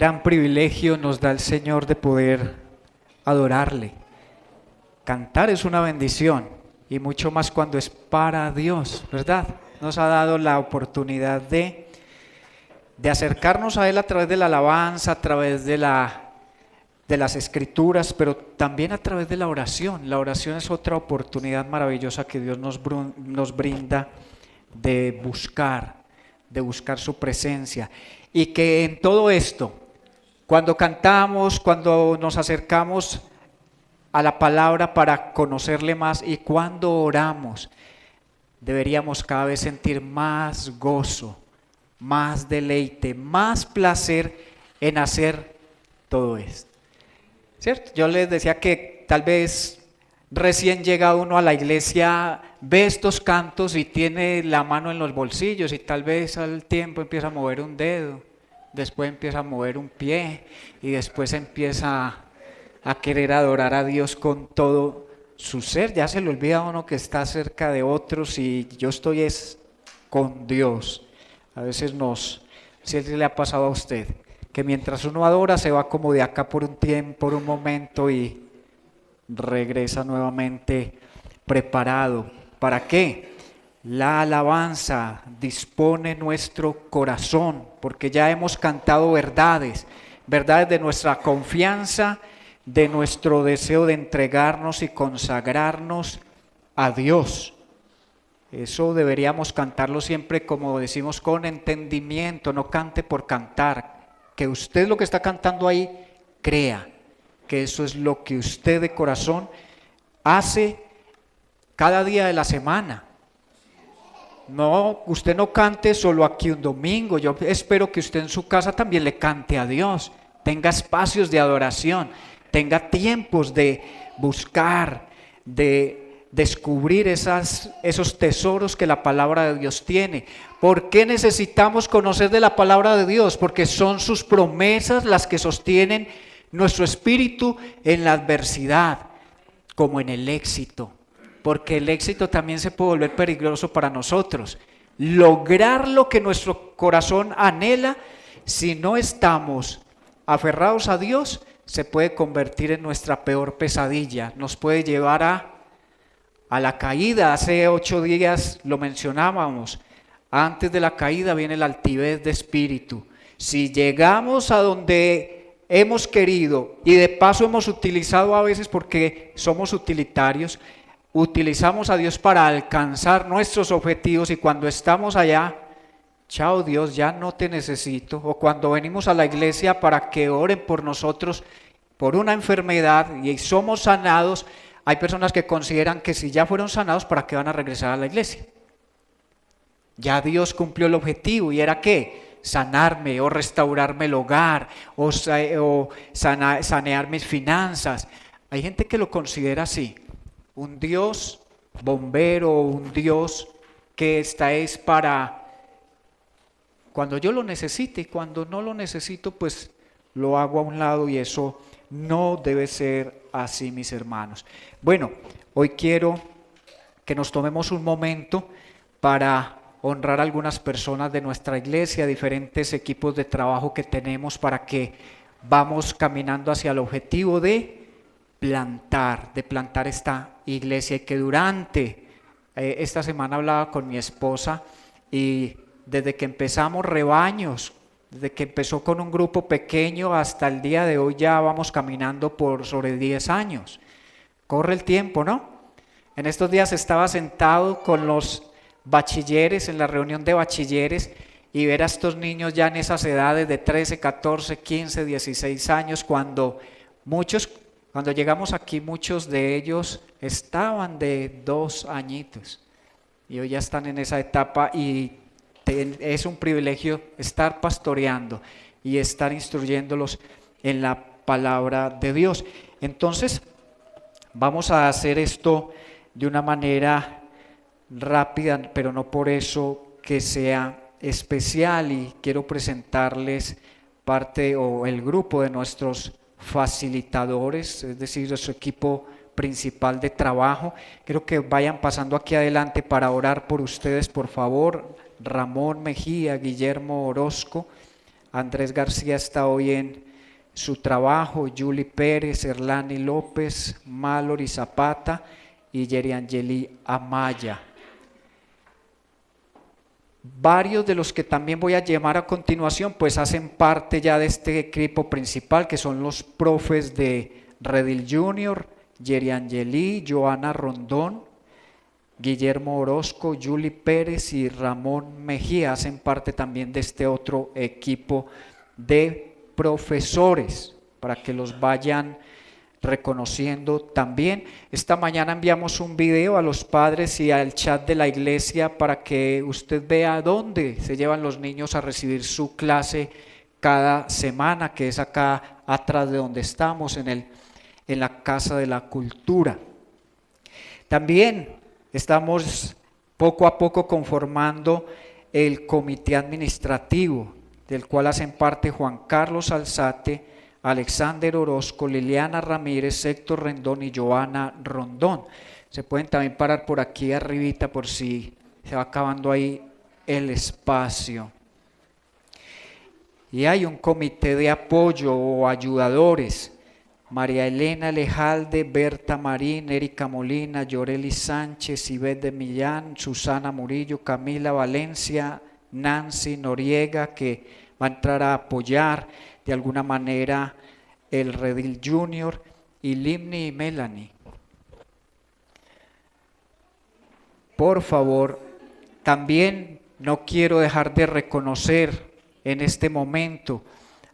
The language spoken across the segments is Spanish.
gran privilegio nos da el Señor de poder adorarle. Cantar es una bendición y mucho más cuando es para Dios, ¿verdad? Nos ha dado la oportunidad de acercarnos a Él a través de la alabanza, a través de las escrituras, pero también a través de la oración. La oración es otra oportunidad maravillosa que Dios nos brinda de buscar su presencia. Y que en todo esto, cuando cantamos, cuando nos acercamos a la palabra para conocerle más y cuando oramos, deberíamos cada vez sentir más gozo, más deleite, más placer en hacer todo esto. ¿Cierto? Yo les decía que tal vez recién llega uno a la iglesia, ve estos cantos y tiene la mano en los bolsillos y tal vez al tiempo empieza a mover un dedo, después empieza a mover un pie y después empieza a querer adorar a Dios con todo su ser. Ya se le olvida a uno que está cerca de otros y yo estoy es con Dios. A veces si le ha pasado a usted, que mientras uno adora se va como de acá por un tiempo, por un momento y regresa nuevamente preparado. ¿Para qué? La alabanza dispone nuestro corazón, porque ya hemos cantado verdades de nuestra confianza, de nuestro deseo de entregarnos y consagrarnos a Dios. Eso deberíamos cantarlo siempre, como decimos, con entendimiento, no cante por cantar. Que usted lo que está cantando ahí crea que eso es lo que usted de corazón hace cada día de la semana. No, usted no cante solo aquí un domingo. Yo espero que usted en su casa también le cante a Dios, tenga espacios de adoración, tenga tiempos de buscar, de descubrir esos tesoros que la palabra de Dios tiene. ¿Por qué necesitamos conocer de la palabra de Dios? Porque son sus promesas las que sostienen nuestro espíritu en la adversidad, como en el éxito. Porque el éxito también se puede volver peligroso para nosotros. Lograr lo que nuestro corazón anhela, si no estamos aferrados a Dios, se puede convertir en nuestra peor pesadilla. Nos puede llevar a la caída. Hace 8 días lo mencionábamos. Antes de la caída viene la altivez de espíritu. Si llegamos a donde hemos querido y de paso hemos utilizado a veces, porque somos utilitarios, utilizamos a Dios para alcanzar nuestros objetivos y cuando estamos allá, chao Dios, ya no te necesito. O cuando venimos a la iglesia para que oren por nosotros por una enfermedad y somos sanados, hay personas que consideran que si ya fueron sanados, ¿para qué van a regresar a la iglesia? Ya Dios cumplió el objetivo y era ¿qué? Sanarme o restaurarme el hogar o sanear mis finanzas. Hay gente que lo considera así, un Dios bombero, un Dios que es para cuando yo lo necesite y cuando no lo necesito pues lo hago a un lado y eso no debe ser así, mis hermanos. Bueno, hoy quiero que nos tomemos un momento para honrar a algunas personas de nuestra iglesia, diferentes equipos de trabajo que tenemos para que vamos caminando hacia el objetivo de plantar esta iglesia y que durante esta semana hablaba con mi esposa y desde que empezamos rebaños, desde que empezó con un grupo pequeño hasta el día de hoy ya vamos caminando por sobre 10 años. Corre el tiempo, ¿no? En estos días estaba sentado con los bachilleres, en la reunión de bachilleres, y ver a estos niños ya en esas edades de 13, 14, 15, 16 años, cuando llegamos aquí muchos de ellos estaban de 2 añitos y hoy ya están en esa etapa y es un privilegio estar pastoreando y estar instruyéndolos en la palabra de Dios. Entonces vamos a hacer esto de una manera rápida, pero no por eso que sea especial, y quiero presentarles parte o el grupo de nuestros facilitadores, es decir, nuestro equipo principal de trabajo. Quiero que vayan pasando aquí adelante para orar por ustedes, por favor. Ramón Mejía, Guillermo Orozco, Andrés García está hoy en su trabajo, Julie Pérez, Erlani López, Mallory Zapata y Yeriangeli Amaya. Varios de los que también voy a llamar a continuación pues hacen parte ya de este equipo principal, que son los profes de Redil Junior, Yeriangeli, Joana Rondón, Guillermo Orozco, Julie Pérez y Ramón Mejía. Hacen parte también de este otro equipo de profesores para que los vayan reconociendo también. Esta mañana enviamos un video a los padres y al chat de la iglesia para que usted vea dónde se llevan los niños a recibir su clase cada semana, que es acá atrás de donde estamos, en la Casa de la Cultura. También estamos poco a poco conformando el comité administrativo, del cual hacen parte Juan Carlos Alzate, Alexander Orozco, Liliana Ramírez, Héctor Rendón y Joana Rondón. Se pueden también parar por aquí arribita por si se va acabando ahí el espacio. Y hay un comité de apoyo o ayudadores: María Elena Lejalde, Berta Marín, Erika Molina, Yoreli Sánchez, Ivette de Millán, Susana Murillo, Camila Valencia, Nancy Noriega, que va a entrar a apoyar de alguna manera el Redil Junior, y Limni y Melanie. Por favor, también no quiero dejar de reconocer en este momento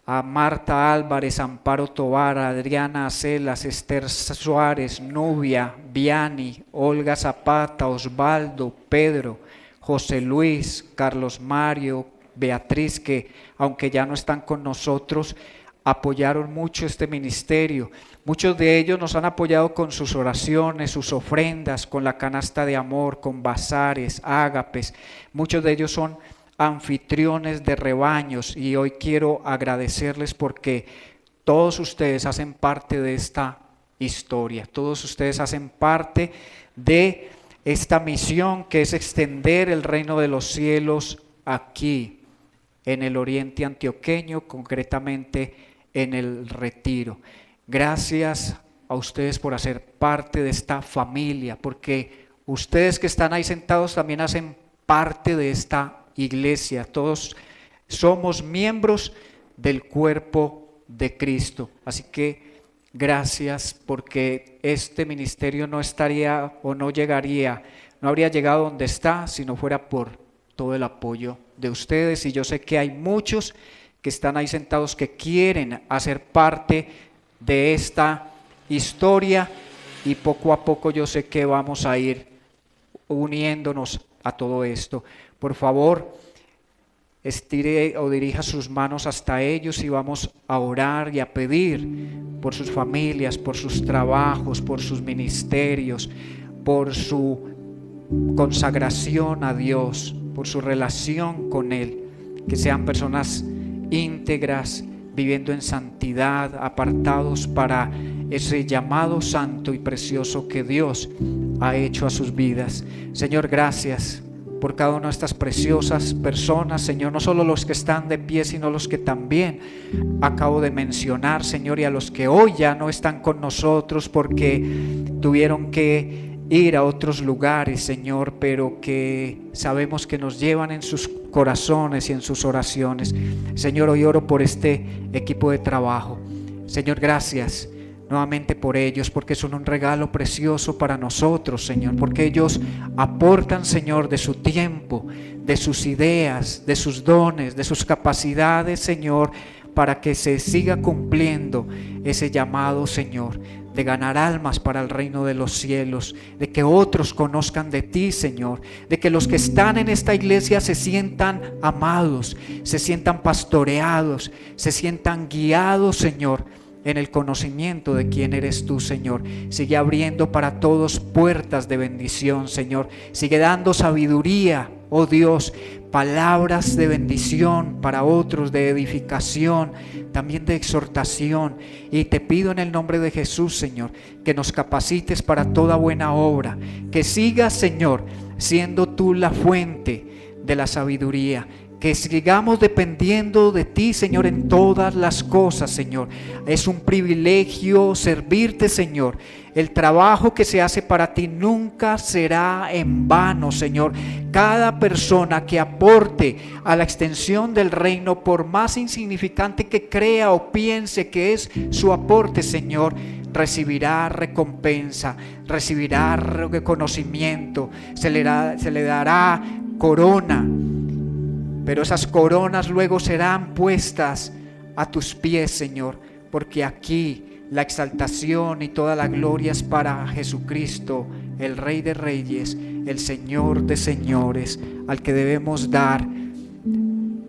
a Marta Álvarez, Amparo Tobar, Adriana Acelas, Esther Suárez, Nubia, Viani, Olga Zapata, Osvaldo, Pedro, José Luis, Carlos Mario, Beatriz, que aunque ya no están con nosotros, apoyaron mucho este ministerio. Muchos de ellos nos han apoyado con sus oraciones, sus ofrendas, con la canasta de amor, con bazares, ágapes. Muchos de ellos son anfitriones de rebaños y hoy quiero agradecerles porque todos ustedes hacen parte de esta historia, todos ustedes hacen parte de esta misión que es extender el reino de los cielos aquí en el oriente antioqueño, concretamente en el Retiro. Gracias a ustedes por hacer parte de esta familia, porque ustedes que están ahí sentados también hacen parte de esta iglesia. Todos somos miembros del cuerpo de Cristo. Así que gracias, porque este ministerio no estaría o no llegaría, no habría llegado donde está si no fuera por todo el apoyo de ustedes. Y yo sé que hay muchos que están ahí sentados que quieren hacer parte de esta historia, y poco a poco yo sé que vamos a ir uniéndonos a todo esto. Por favor, estire o dirija sus manos hasta ellos y vamos a orar y a pedir por sus familias, por sus trabajos, por sus ministerios, por su consagración a Dios, por su relación con Él, que sean personas íntegras, viviendo en santidad, apartados para ese llamado santo y precioso que Dios ha hecho a sus vidas. Señor, gracias por cada una de estas preciosas personas, Señor, no solo los que están de pie, sino los que también acabo de mencionar, Señor, y a los que hoy ya no están con nosotros porque tuvieron que ir a otros lugares, Señor, pero que sabemos que nos llevan en sus corazones y en sus oraciones. Señor, hoy oro por este equipo de trabajo. Señor, gracias nuevamente por ellos, porque son un regalo precioso para nosotros, Señor, porque ellos aportan, Señor, de su tiempo, de sus ideas, de sus dones, de sus capacidades, Señor, para que se siga cumpliendo ese llamado, Señor, de ganar almas para el reino de los cielos, de que otros conozcan de ti, Señor, de que los que están en esta iglesia se sientan amados, se sientan pastoreados, se sientan guiados, Señor, en el conocimiento de quién eres tú, Señor. Sigue abriendo para todos puertas de bendición, Señor. Sigue dando sabiduría, oh Dios, palabras de bendición para otros, de edificación, también de exhortación. Y te pido en el nombre de Jesús, Señor, que nos capacites para toda buena obra, que sigas, Señor, siendo tú la fuente de la sabiduría, Que sigamos dependiendo de ti, Señor, en todas las cosas, Señor. Es un privilegio servirte, Señor. El trabajo que se hace para ti nunca será en vano, Señor. Cada persona que aporte a la extensión del reino, por más insignificante que crea o piense que es su aporte, Señor, recibirá recompensa, recibirá reconocimiento, se le dará corona. Pero esas coronas luego serán puestas a tus pies, Señor, porque aquí la exaltación y toda la gloria es para Jesucristo, el Rey de Reyes, el Señor de Señores, al que debemos dar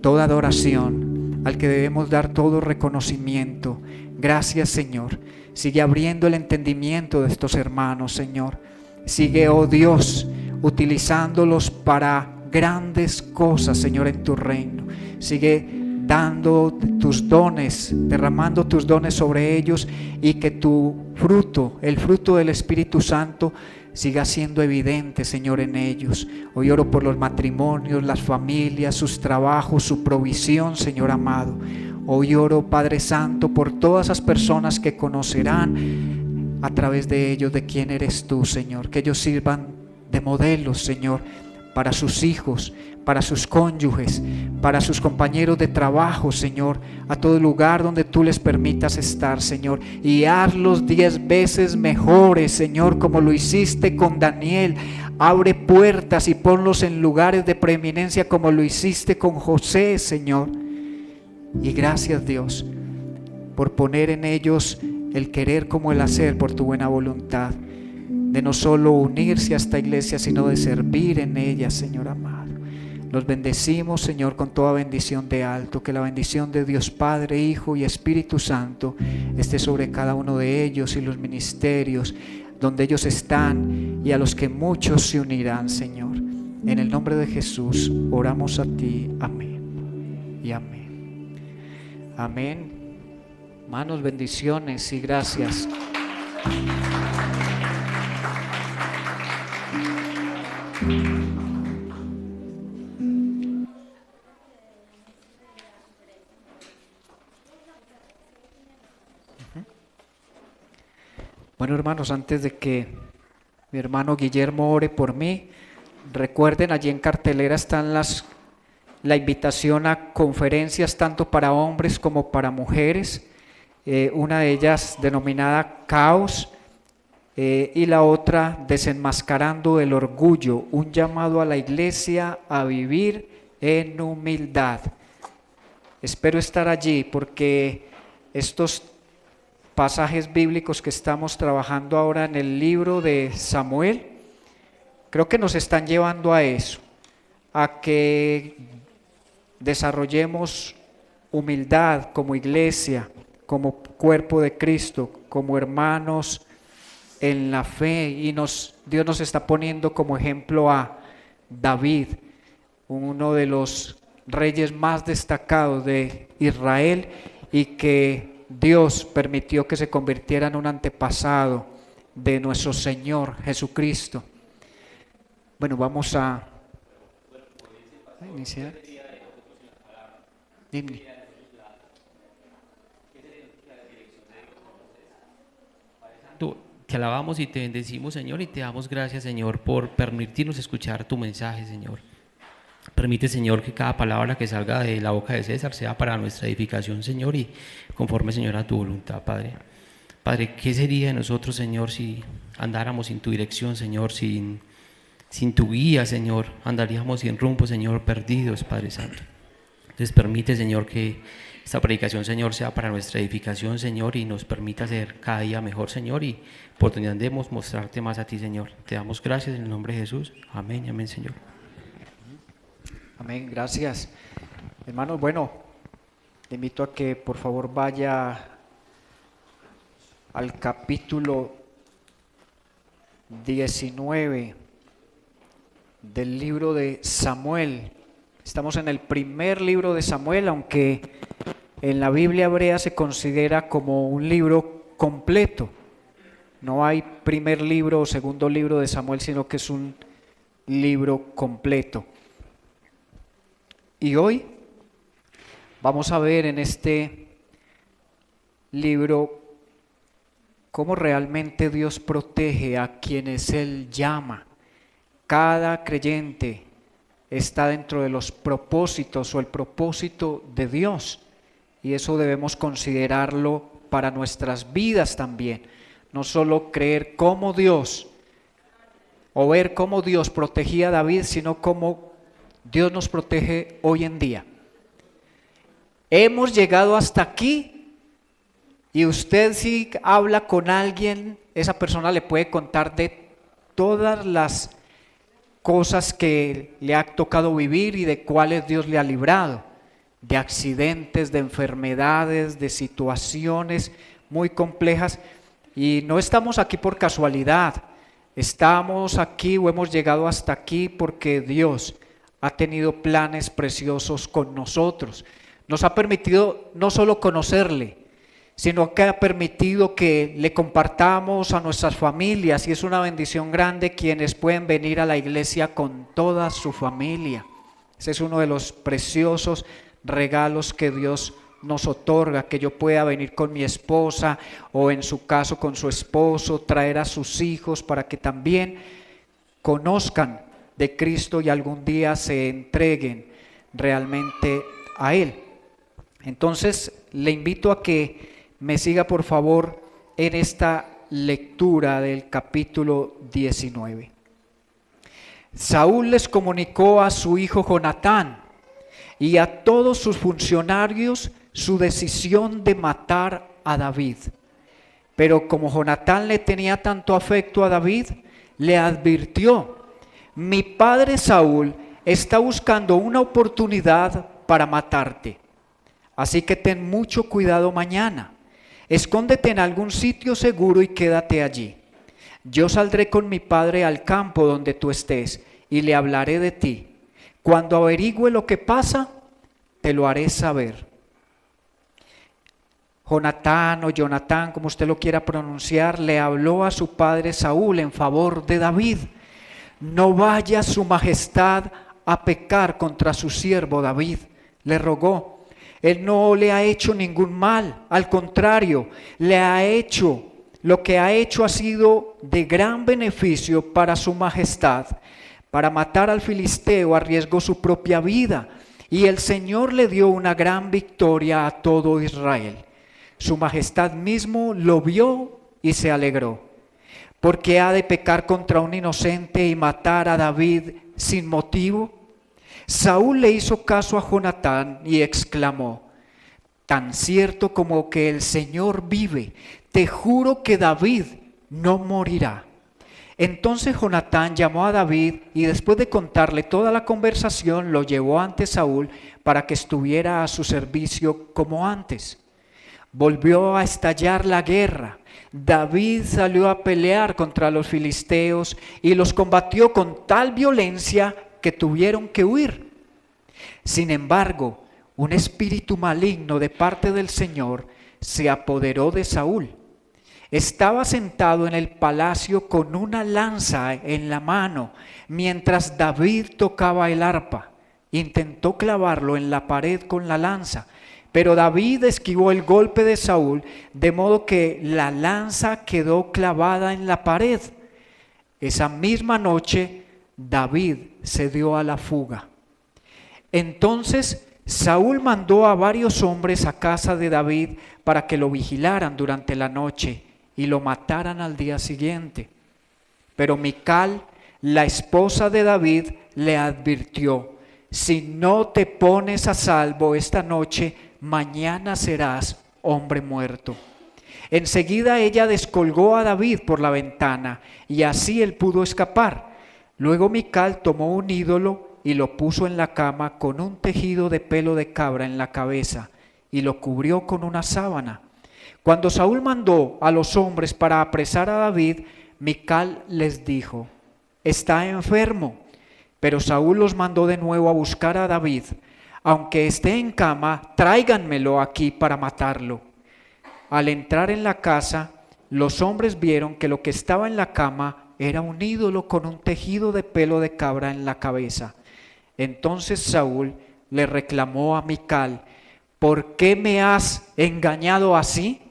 toda adoración, al que debemos dar todo reconocimiento. Gracias, Señor. Sigue abriendo el entendimiento de estos hermanos, Señor. Sigue, oh Dios, utilizándolos para grandes cosas, Señor, en tu reino. Sigue dando tus dones, derramando tus dones sobre ellos, y que tu fruto, el fruto del Espíritu Santo, siga siendo evidente, Señor, en ellos. Hoy oro por los matrimonios, las familias, sus trabajos, su provisión, Señor amado. Hoy oro, Padre Santo, por todas esas personas que conocerán a través de ellos de quién eres tú, Señor. Que ellos sirvan de modelos, Señor, para sus hijos, para sus cónyuges, para sus compañeros de trabajo, Señor, a todo lugar donde tú les permitas estar, Señor, y hazlos 10 veces mejores, Señor, como lo hiciste con Daniel. Abre puertas y ponlos en lugares de preeminencia como lo hiciste con José, Señor. Y gracias, Dios, por poner en ellos el querer como el hacer por tu buena voluntad, de no solo unirse a esta iglesia, sino de servir en ella, Señor amado. Los bendecimos, Señor, con toda bendición de alto. Que la bendición de Dios Padre, Hijo y Espíritu Santo esté sobre cada uno de ellos y los ministerios donde ellos están, y a los que muchos se unirán, Señor. En el nombre de Jesús oramos a ti. Amén y amén. Amén. Hermanos, bendiciones y gracias. Bueno, hermanos, antes de que mi hermano Guillermo ore por mí, recuerden, allí en cartelera están la invitación a conferencias tanto para hombres como para mujeres, una de ellas denominada Caos, y la otra Desenmascarando el Orgullo, un llamado a la iglesia a vivir en humildad. Espero estar allí, porque estos pasajes bíblicos que estamos trabajando ahora en el libro de Samuel, creo que nos están llevando a eso, a que desarrollemos humildad como iglesia, como cuerpo de Cristo, como hermanos en la fe, y Dios nos está poniendo como ejemplo a David, uno de los reyes más destacados de Israel, y que Dios permitió que se convirtiera en un antepasado de nuestro Señor Jesucristo. Bueno, vamos a iniciar. Dime. Te alabamos y te bendecimos, Señor, y te damos gracias, Señor, por permitirnos escuchar tu mensaje, Señor. Permite, Señor, que cada palabra que salga de la boca de César sea para nuestra edificación, Señor, y conforme, Señor, a tu voluntad, Padre. Padre, ¿qué sería de nosotros, Señor, si andáramos sin tu dirección, Señor, sin tu guía, Señor? Andaríamos sin rumbo, Señor, perdidos, Padre Santo. Entonces permite, Señor, que esta predicación, Señor, sea para nuestra edificación, Señor, y nos permita ser cada día mejor, Señor, y por donde andemos mostrarte más a ti, Señor. Te damos gracias en el nombre de Jesús. Amén y amén, Señor. Amén, gracias. Hermanos, bueno, te invito a que por favor vaya al capítulo 19 del libro de Samuel. Estamos en el primer libro de Samuel, aunque en la Biblia hebrea se considera como un libro completo. No hay primer libro o segundo libro de Samuel, sino que es un libro completo. Y hoy vamos a ver en este libro cómo realmente Dios protege a quienes Él llama. Cada creyente está dentro de los propósitos o el propósito de Dios, y eso debemos considerarlo para nuestras vidas también. No solo creer cómo Dios o ver cómo Dios protegía a David, sino cómo Dios nos protege hoy en día. Hemos llegado hasta aquí y usted, si habla con alguien, esa persona le puede contar de todas las cosas que le ha tocado vivir y de cuáles Dios le ha librado, de accidentes, de enfermedades, de situaciones muy complejas. Y no estamos aquí por casualidad, estamos aquí o hemos llegado hasta aquí porque Dios ha tenido planes preciosos con nosotros. Nos ha permitido no solo conocerle, sino que ha permitido que le compartamos a nuestras familias, y es una bendición grande quienes pueden venir a la iglesia con toda su familia. Ese es uno de los preciosos regalos que Dios nos otorga, que yo pueda venir con mi esposa o en su caso con su esposo, traer a sus hijos para que también conozcan de Cristo y algún día se entreguen realmente a Él. Entonces le invito a que me siga por favor en esta lectura del capítulo 19. Saúl les comunicó a su hijo Jonatán y a todos sus funcionarios su decisión de matar a David. Pero como Jonatán le tenía tanto afecto a David, le advirtió: mi padre Saúl está buscando una oportunidad para matarte, así que ten mucho cuidado mañana. Escóndete en algún sitio seguro y quédate allí. Yo saldré con mi padre al campo donde tú estés y le hablaré de ti. Cuando averigüe lo que pasa, te lo haré saber. Jonatán o Jonatán, como usted lo quiera pronunciar, le habló a su padre Saúl en favor de David. No vaya su majestad a pecar contra su siervo David, le rogó. Él no le ha hecho ningún mal, al contrario, lo que ha hecho ha sido de gran beneficio para su majestad. Para matar al filisteo arriesgó su propia vida, y el Señor le dio una gran victoria a todo Israel. Su majestad mismo lo vio y se alegró. ¿Por qué ha de pecar contra un inocente y matar a David sin motivo? Saúl le hizo caso a Jonatán y exclamó: tan cierto como que el Señor vive, te juro que David no morirá. Entonces Jonatán llamó a David y después de contarle toda la conversación, lo llevó ante Saúl para que estuviera a su servicio como antes. Volvió a estallar la guerra. David salió a pelear contra los filisteos y los combatió con tal violencia que tuvieron que huir. Sin embargo, un espíritu maligno de parte del Señor se apoderó de Saúl. Estaba sentado en el palacio con una lanza en la mano, mientras David tocaba el arpa. Intentó clavarlo en la pared con la lanza, pero David esquivó el golpe de Saúl, de modo que la lanza quedó clavada en la pared. Esa misma noche, David se dio a la fuga. Entonces Saúl mandó a varios hombres a casa de David para que lo vigilaran durante la noche y lo mataran al día siguiente. Pero Mical, la esposa de David, le advirtió: si no te pones a salvo esta noche, mañana serás hombre muerto. Enseguida ella descolgó a David por la ventana y así él pudo escapar. Luego Mical tomó un ídolo y lo puso en la cama con un tejido de pelo de cabra en la cabeza y lo cubrió con una sábana. Cuando Saúl mandó a los hombres para apresar a David, Mical les dijo: está enfermo. Pero Saúl los mandó de nuevo a buscar a David. Aunque esté en cama, tráiganmelo aquí para matarlo. Al entrar en la casa, los hombres vieron que lo que estaba en la cama era un ídolo con un tejido de pelo de cabra en la cabeza. Entonces Saúl le reclamó a Mical, ¿por qué me has engañado así?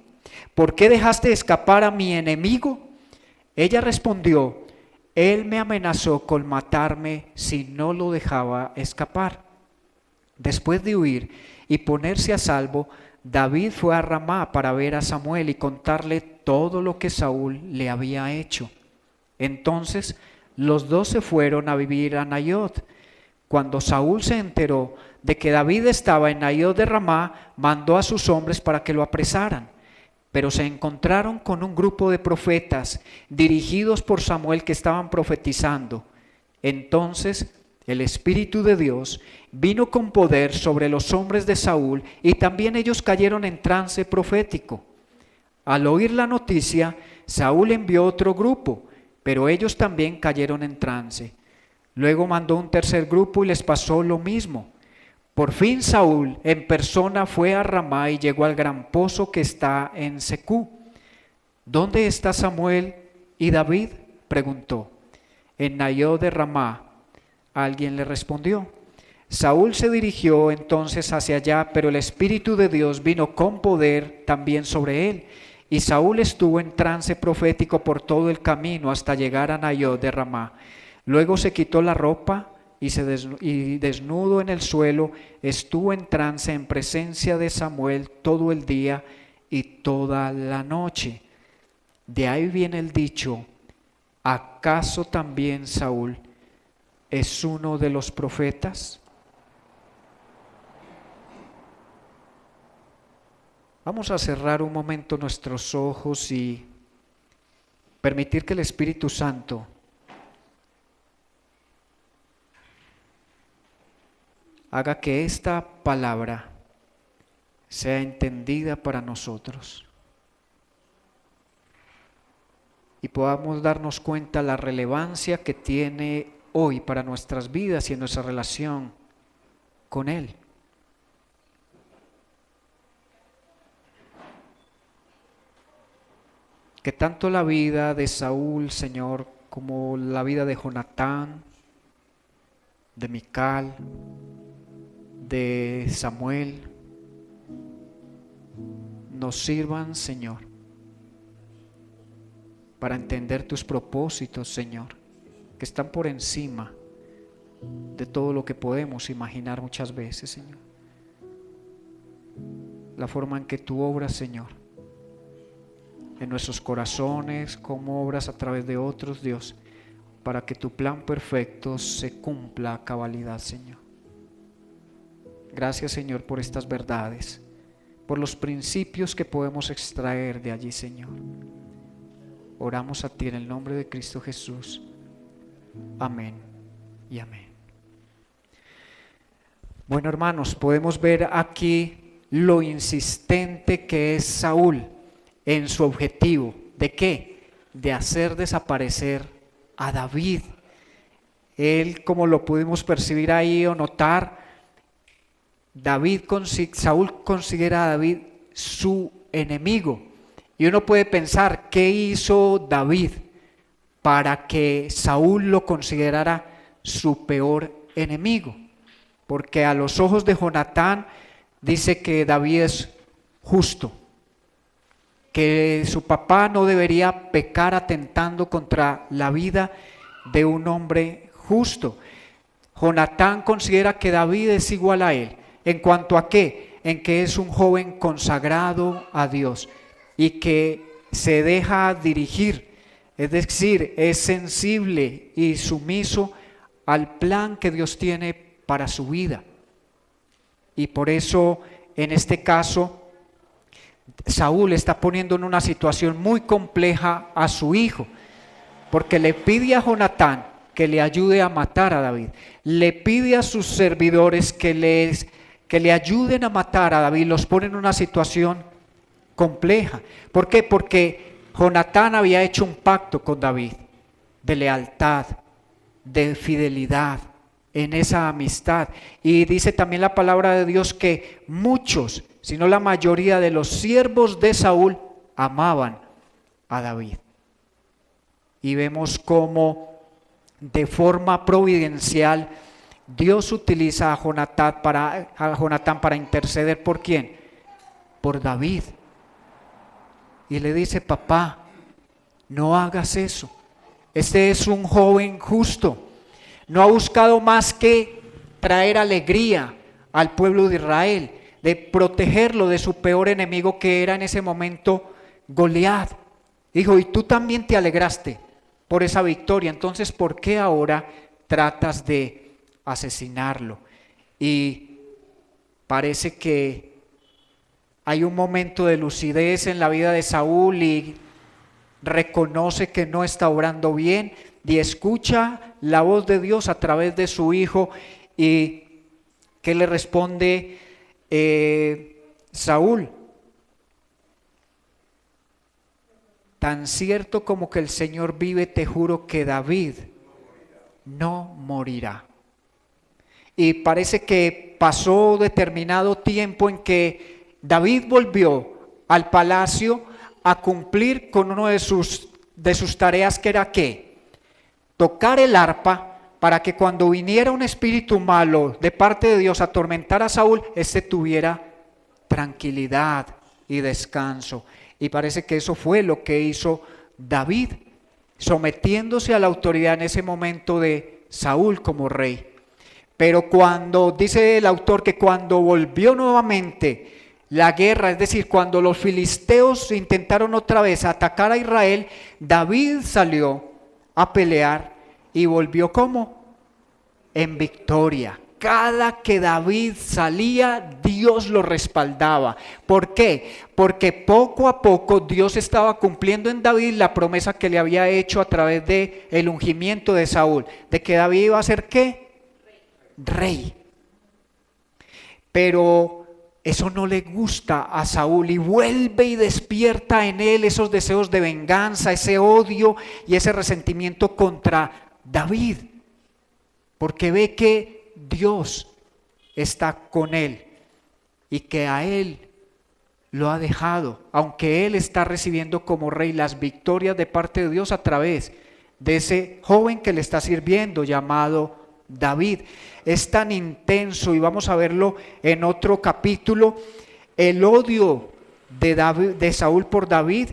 ¿Por qué dejaste escapar a mi enemigo? Ella respondió, él me amenazó con matarme si no lo dejaba escapar. Después de huir y ponerse a salvo, David fue a Ramá para ver a Samuel y contarle todo lo que Saúl le había hecho. Entonces los dos se fueron a vivir a Naiot. Cuando Saúl se enteró de que David estaba en Naiot de Ramá, mandó a sus hombres para que lo apresaran. Pero se encontraron con un grupo de profetas dirigidos por Samuel que estaban profetizando. Entonces el Espíritu de Dios vino con poder sobre los hombres de Saúl y también ellos cayeron en trance profético. Al oír la noticia, Saúl envió otro grupo, pero ellos también cayeron en trance. Luego mandó un tercer grupo y les pasó lo mismo. Por fin Saúl en persona fue a Ramá y llegó al gran pozo que está en Secú. ¿Dónde está Samuel y David?, preguntó. En Naiot de Ramá. Alguien le respondió. Saúl se dirigió entonces hacia allá, pero el Espíritu de Dios vino con poder también sobre él. Y Saúl estuvo en trance profético por todo el camino hasta llegar a Naiot de Ramá. Luego se quitó la ropa y desnudo en el suelo estuvo en trance en presencia de Samuel todo el día y toda la noche. De ahí viene el dicho, ¿acaso también Saúl es uno de los profetas? Vamos a cerrar un momento nuestros ojos y permitir que el Espíritu Santo haga que esta palabra sea entendida para nosotros y podamos darnos cuenta la relevancia que tiene hoy para nuestras vidas y en nuestra relación con Él. Que tanto la vida de Saúl, Señor, como la vida de Jonatán, de Mical, de Samuel, nos sirvan, Señor, para entender tus propósitos, Señor, que están por encima de todo lo que podemos imaginar muchas veces, Señor. La forma en que tú obras, Señor, en nuestros corazones, cómo obras a través de otros, Dios, para que tu plan perfecto se cumpla a cabalidad, Señor. Gracias, Señor, por estas verdades, por los principios que podemos extraer de allí, Señor. Oramos a ti en el nombre de Cristo Jesús. Amén y amén. Bueno, hermanos, podemos ver aquí lo insistente que es Saúl en su objetivo. ¿De qué? De hacer desaparecer a David. Él, como lo pudimos percibir ahí o notar, Saúl considera a David su enemigo. Y uno puede pensar, ¿qué hizo David para que Saúl lo considerara su peor enemigo? Porque a los ojos de Jonatán dice que David es justo, que su papá no debería pecar atentando contra la vida de un hombre justo. Jonatán considera que David es igual a él. ¿En cuanto a qué? En que es un joven consagrado a Dios y que se deja dirigir, es decir, es sensible y sumiso al plan que Dios tiene para su vida. Y por eso, en este caso, Saúl está poniendo en una situación muy compleja a su hijo, porque le pide a Jonatán que le ayude a matar a David, le pide a sus servidores que le ayuden a matar a David, los pone en una situación compleja. ¿Por qué? Porque Jonatán había hecho un pacto con David de lealtad, de fidelidad en esa amistad. Y dice también la palabra de Dios que muchos, si no la mayoría de los siervos de Saúl amaban a David. Y vemos cómo de forma providencial Dios utiliza a Jonatán para interceder ¿por quién? Por David. Y le dice: papá, no hagas eso. Este es un joven justo. No ha buscado más que traer alegría al pueblo de Israel, de protegerlo de su peor enemigo, que era en ese momento Goliat. Dijo: y tú también te alegraste por esa victoria, entonces ¿por qué ahora tratas de asesinarlo? Y parece que hay un momento de lucidez en la vida de Saúl y reconoce que no está obrando bien y escucha la voz de Dios a través de su hijo. ¿Y qué le responde Saúl? Tan cierto como que el Señor vive, te juro que David no morirá. Y parece que pasó determinado tiempo en que David volvió al palacio a cumplir con uno de sus tareas, que era ¿qué? Tocar el arpa, para que cuando viniera un espíritu malo de parte de Dios a atormentar a Saúl, éste tuviera tranquilidad y descanso. Y parece que eso fue lo que hizo David, sometiéndose a la autoridad en ese momento de Saúl como rey. Pero cuando, dice el autor, que cuando volvió nuevamente la guerra, es decir, cuando los filisteos intentaron otra vez atacar a Israel, David salió a pelear y volvió ¿cómo? En victoria. Cada que David salía, Dios lo respaldaba. ¿Por qué? Porque poco a poco Dios estaba cumpliendo en David la promesa que le había hecho a través del ungimiento de Saúl, de que David iba a ser ¿qué? Rey. Pero eso no le gusta a Saúl y vuelve y despierta en él esos deseos de venganza, ese odio y ese resentimiento contra David, porque ve que Dios está con él y que a él lo ha dejado, aunque él está recibiendo como rey las victorias de parte de Dios a través de ese joven que le está sirviendo llamado David. Es tan intenso, y vamos a verlo en otro capítulo, el odio de Saúl por David,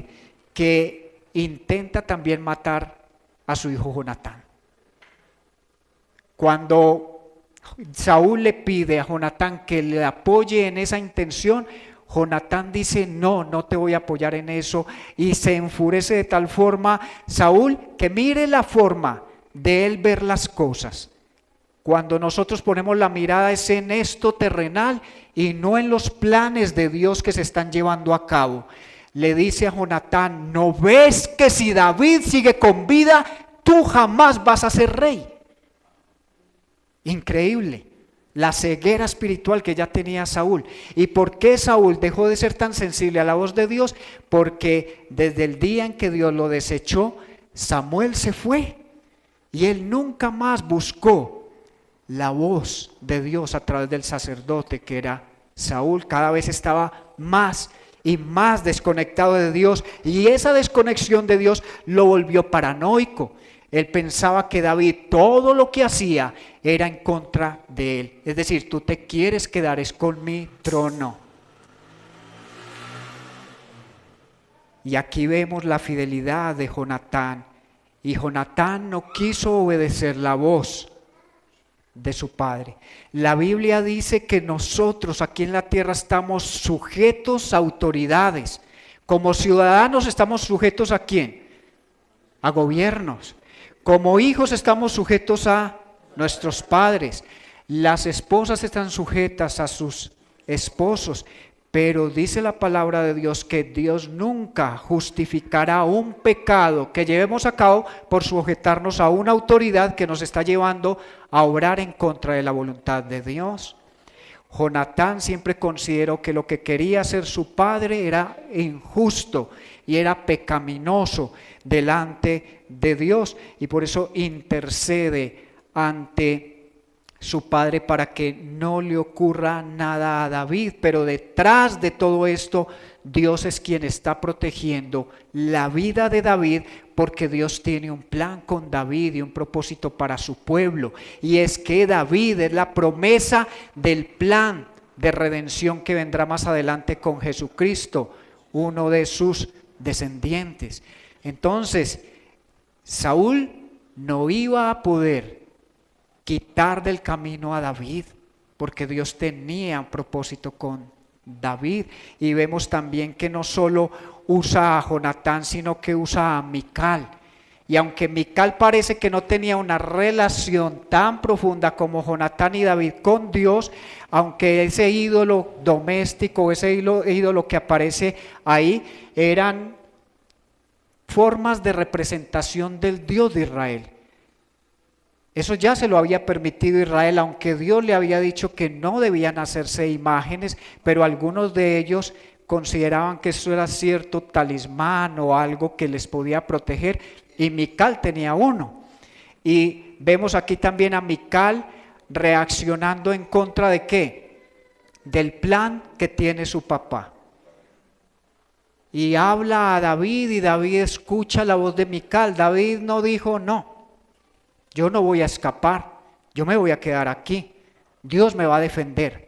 que intenta también matar a su hijo Jonatán. Cuando Saúl le pide a Jonatán que le apoye en esa intención, Jonatán dice: no, no te voy a apoyar en eso, y se enfurece de tal forma Saúl, que mire la forma de él ver las cosas. Cuando nosotros ponemos la mirada es en esto terrenal y no en los planes de Dios que se están llevando a cabo. Le dice a Jonatán: ¿no ves que si David sigue con vida, tú jamás vas a ser rey? Increíble la ceguera espiritual que ya tenía Saúl. ¿Y por qué Saúl dejó de ser tan sensible a la voz de Dios? Porque desde el día en que Dios lo desechó, Samuel se fue y él nunca más buscó la voz de Dios a través del sacerdote que era Saúl. Cada vez estaba más y más desconectado de Dios, y esa desconexión de Dios lo volvió paranoico. Él pensaba que David todo lo que hacía era en contra de él. Es decir, tú te quieres quedar es con mi trono. Y aquí vemos la fidelidad de Jonatán. Y Jonatán no quiso obedecer la voz de su padre. La Biblia dice que nosotros aquí en la tierra estamos sujetos a autoridades. Como ciudadanos estamos sujetos ¿a quién? A gobiernos. Como hijos estamos sujetos a nuestros padres. Las esposas están sujetas a sus esposos. Pero dice la palabra de Dios que Dios nunca justificará un pecado que llevemos a cabo por sujetarnos a una autoridad que nos está llevando a obrar en contra de la voluntad de Dios. Jonatán siempre consideró que lo que quería hacer su padre era injusto y era pecaminoso delante de Dios, y por eso intercede ante su padre para que no le ocurra nada a David. Pero detrás de todo esto, Dios es quien está protegiendo la vida de David, porque Dios tiene un plan con David y un propósito para su pueblo. Y es que David es la promesa del plan de redención que vendrá más adelante con Jesucristo, uno de sus descendientes. Entonces, Saúl no iba a poder quitar del camino a David, porque Dios tenía un propósito con David. Y vemos también que no solo usa a Jonatán, sino que usa a Mical. Y aunque Mical parece que no tenía una relación tan profunda como Jonatán y David con Dios, aunque ese ídolo doméstico, ese ídolo que aparece ahí, eran formas de representación del Dios de Israel. Eso ya se lo había permitido Israel, aunque Dios le había dicho que no debían hacerse imágenes, pero algunos de ellos consideraban que eso era cierto talismán o algo que les podía proteger, y Mical tenía uno. Y vemos aquí también a Mical reaccionando en contra de ¿qué? Del plan que tiene su papá. Y habla a David y David escucha la voz de Mical. David no dijo no, yo no voy a escapar, yo me voy a quedar aquí, Dios me va a defender.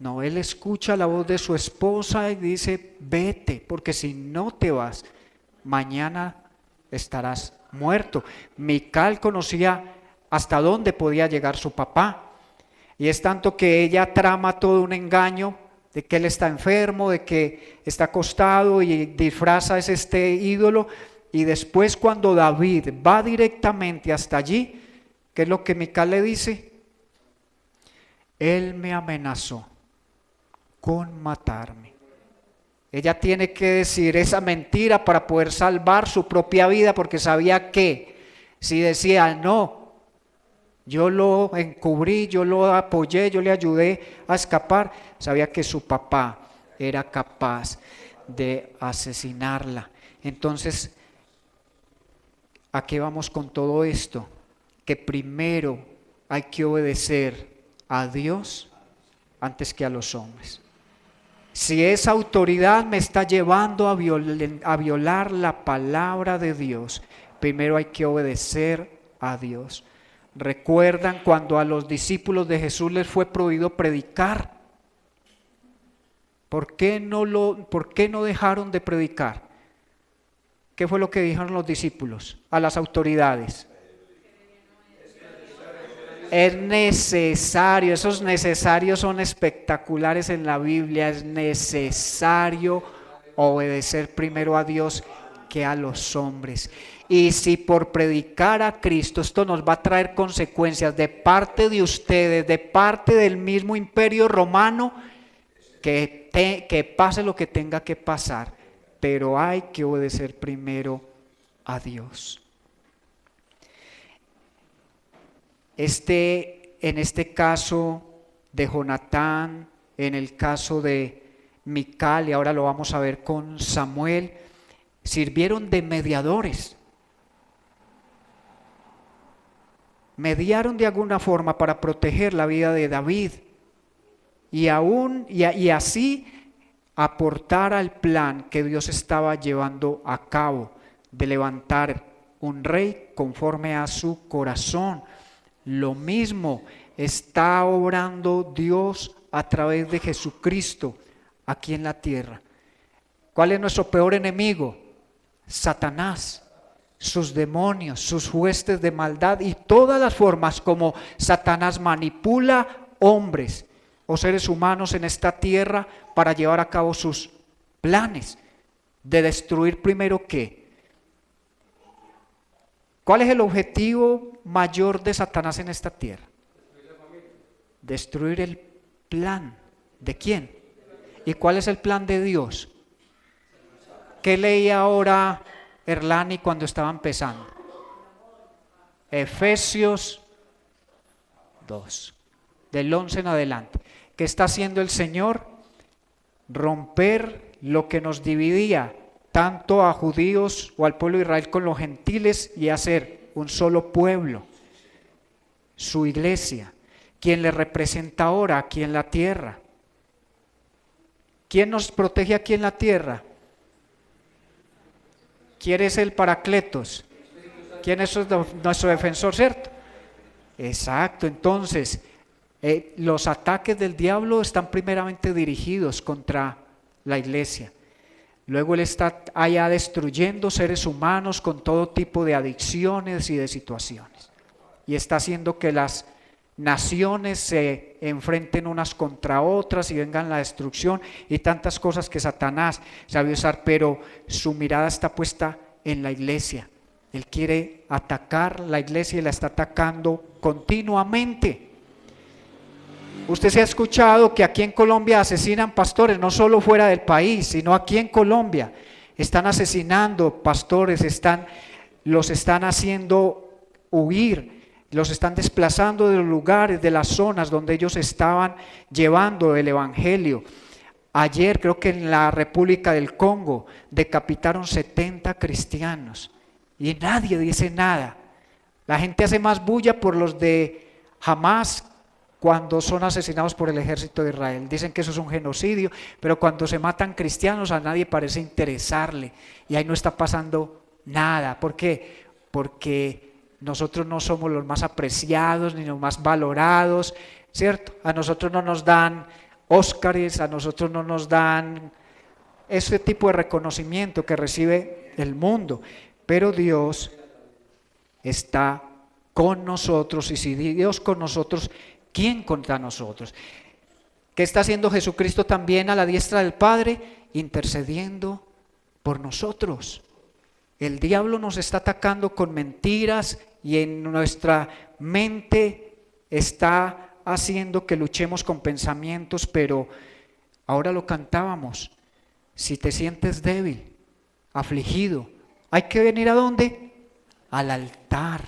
No, él escucha la voz de su esposa y dice, vete, porque si no te vas, mañana estarás muerto. Mical conocía hasta dónde podía llegar su papá, y es tanto que ella trama todo un engaño de que él está enfermo, de que está acostado, y disfraza este ídolo. Y después, cuando David va directamente hasta allí, ¿qué es lo que Mical le dice? Él me amenazó con matarme. Ella tiene que decir esa mentira para poder salvar su propia vida, porque sabía que si decía no, yo lo encubrí, yo lo apoyé, yo le ayudé a escapar, sabía que su papá era capaz de asesinarla. Entonces, ¿a qué vamos con todo esto? Que primero hay que obedecer a Dios antes que a los hombres. Si esa autoridad me está llevando a violar la palabra de Dios, primero hay que obedecer a Dios. ¿Recuerdan cuando a los discípulos de Jesús les fue prohibido predicar? ¿Por qué no dejaron de predicar? ¿Qué fue lo que dijeron los discípulos a las autoridades? Es necesario, esos necesarios son espectaculares en la Biblia. Es necesario obedecer primero a Dios que a los hombres. Y si por predicar a Cristo esto nos va a traer consecuencias de parte de ustedes, de parte del mismo imperio romano, que pase lo que tenga que pasar, pero hay que obedecer primero a Dios. En este caso de Jonatán, en el caso de Mical, y ahora lo vamos a ver con Samuel, sirvieron de mediadores. Mediaron de alguna forma para proteger la vida de David y así aportar al plan que Dios estaba llevando a cabo de levantar un rey conforme a su corazón. Lo mismo está obrando Dios a través de Jesucristo aquí en la tierra. ¿Cuál es nuestro peor enemigo? Satanás, sus demonios, sus huestes de maldad y todas las formas como Satanás manipula hombres o seres humanos en esta tierra para llevar a cabo sus planes de destruir primero ¿qué? ¿Cuál es el objetivo mayor de Satanás en esta tierra? Destruir el plan. ¿De quién? ¿Y cuál es el plan de Dios? ¿Qué leía ahora Erlani cuando estaba empezando? Efesios 2, del 11 en adelante. ¿Qué está haciendo el Señor? Romper lo que nos dividía, tanto a judíos o al pueblo de Israel con los gentiles, y hacer un solo pueblo, su iglesia, quien le representa ahora aquí en la tierra. ¿Quién nos protege aquí en la tierra? ¿Quién es el Paracletos? ¿Quién es nuestro defensor, cierto? Exacto, entonces los ataques del diablo están primeramente dirigidos contra la iglesia. Luego él está allá destruyendo seres humanos con todo tipo de adicciones y de situaciones. Y está haciendo que las naciones se enfrenten unas contra otras y vengan la destrucción y tantas cosas que Satanás sabe usar, pero su mirada está puesta en la iglesia. Él quiere atacar la iglesia y la está atacando continuamente. Usted se ha escuchado que aquí en Colombia asesinan pastores, no solo fuera del país, sino aquí en Colombia. Están asesinando pastores, los están haciendo huir, los están desplazando de los lugares, de las zonas donde ellos estaban llevando el evangelio. Ayer creo que en la República del Congo decapitaron 70 cristianos y nadie dice nada. La gente hace más bulla por los de Hamas cuando son asesinados por el ejército de Israel. Dicen que eso es un genocidio, pero cuando se matan cristianos a nadie parece interesarle y ahí no está pasando nada. ¿Por qué? Porque nosotros no somos los más apreciados ni los más valorados, ¿cierto? A nosotros no nos dan Óscares, a nosotros no nos dan ese tipo de reconocimiento que recibe el mundo, pero Dios está con nosotros, y si Dios con nosotros, ¿quién contra nosotros? ¿Qué está haciendo Jesucristo también a la diestra del Padre? Intercediendo por nosotros. El diablo nos está atacando con mentiras y en nuestra mente está haciendo que luchemos con pensamientos, pero ahora lo cantábamos. Si te sientes débil, afligido, hay que venir ¿a dónde? Al altar,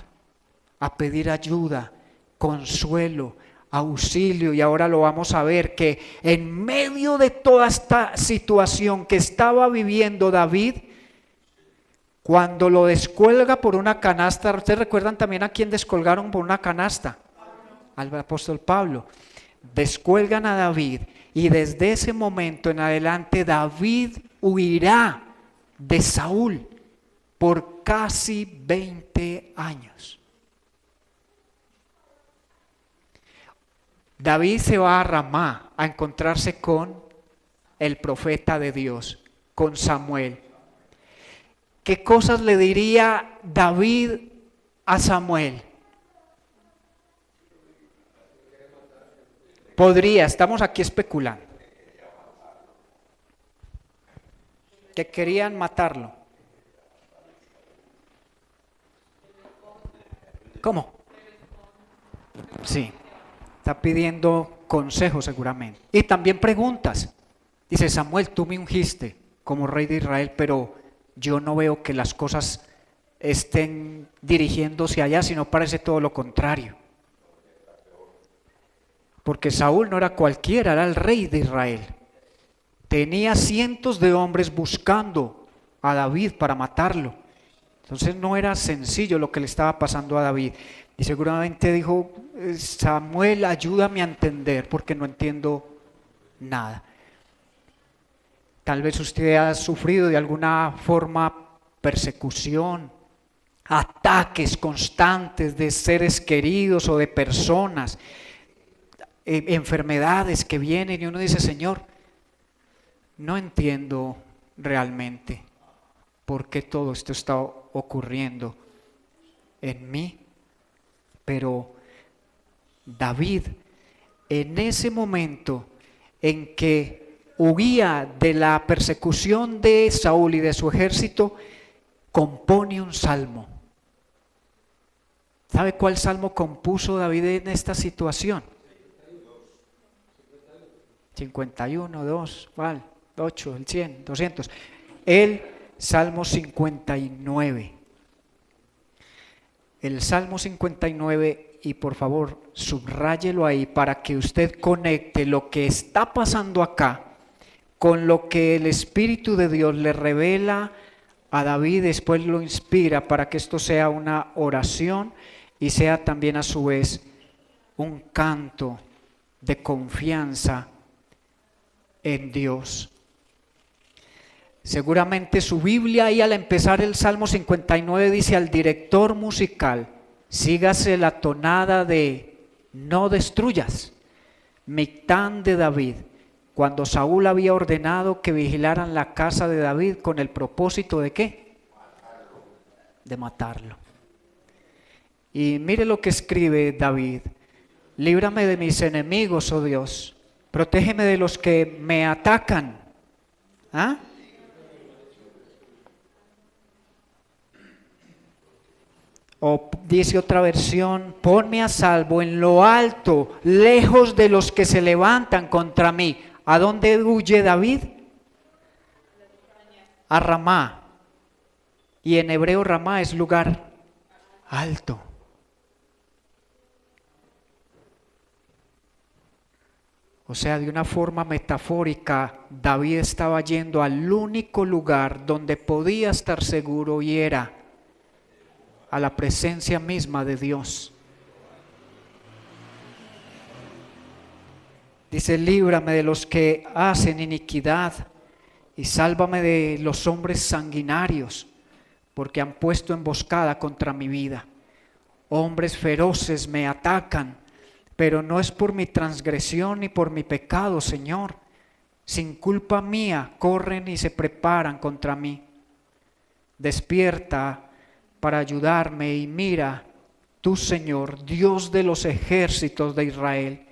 a pedir ayuda, consuelo, auxilio. Y ahora lo vamos a ver que en medio de toda esta situación que estaba viviendo David, cuando lo descuelga por una canasta, ¿ustedes recuerdan también a quién descolgaron por una canasta? Al apóstol Pablo. Descuelgan a David y desde ese momento en adelante David huirá de Saúl por casi 20 años. David se va a Ramá a encontrarse con el profeta de Dios, con Samuel. ¿Qué cosas le diría David a Samuel? Estamos aquí especulando. Que querían matarlo. ¿Cómo? Sí, está pidiendo consejo seguramente. Y también preguntas. Dice Samuel, tú me ungiste como rey de Israel, pero yo no veo que las cosas estén dirigiéndose allá, sino parece todo lo contrario. Porque Saúl no era cualquiera, era el rey de Israel. Tenía cientos de hombres buscando a David para matarlo. Entonces no era sencillo lo que le estaba pasando a David. Y seguramente dijo, Samuel, ayúdame a entender porque no entiendo nada. Tal vez usted ha sufrido de alguna forma persecución, ataques constantes de seres queridos o de personas, enfermedades que vienen y uno dice, Señor, no entiendo realmente por qué todo esto está ocurriendo en mí. Pero David, en ese momento en que huía de la persecución de Saúl y de su ejército, compone un salmo. ¿Sabe cuál salmo compuso David en esta situación? 51, 2, ¿cuál? 8, el 100, 200. El Salmo 59. El Salmo 59, y por favor subráyelo ahí para que usted conecte lo que está pasando acá con lo que el Espíritu de Dios le revela a David, después lo inspira para que esto sea una oración y sea también a su vez un canto de confianza en Dios. Seguramente su Biblia ahí al empezar el Salmo 59 dice al director musical, sígase la tonada de no destruyas, Mictán de David, cuando Saúl había ordenado que vigilaran la casa de David con el propósito de ¿qué? De matarlo. Y mire lo que escribe David, líbrame de mis enemigos, oh Dios, protégeme de los que me atacan. ¿Ah? O dice otra versión, ponme a salvo en lo alto, lejos de los que se levantan contra mí. ¿A dónde huye David? A Ramá. Y en hebreo Ramá es lugar alto. O sea, de una forma metafórica, David estaba yendo al único lugar donde podía estar seguro y era a la presencia misma de Dios. Dice, líbrame de los que hacen iniquidad y sálvame de los hombres sanguinarios, porque han puesto emboscada contra mi vida. Hombres feroces me atacan, pero no es por mi transgresión ni por mi pecado, Señor. Sin culpa mía corren y se preparan contra mí. Despierta para ayudarme y mira, tú, Señor, Dios de los ejércitos de Israel,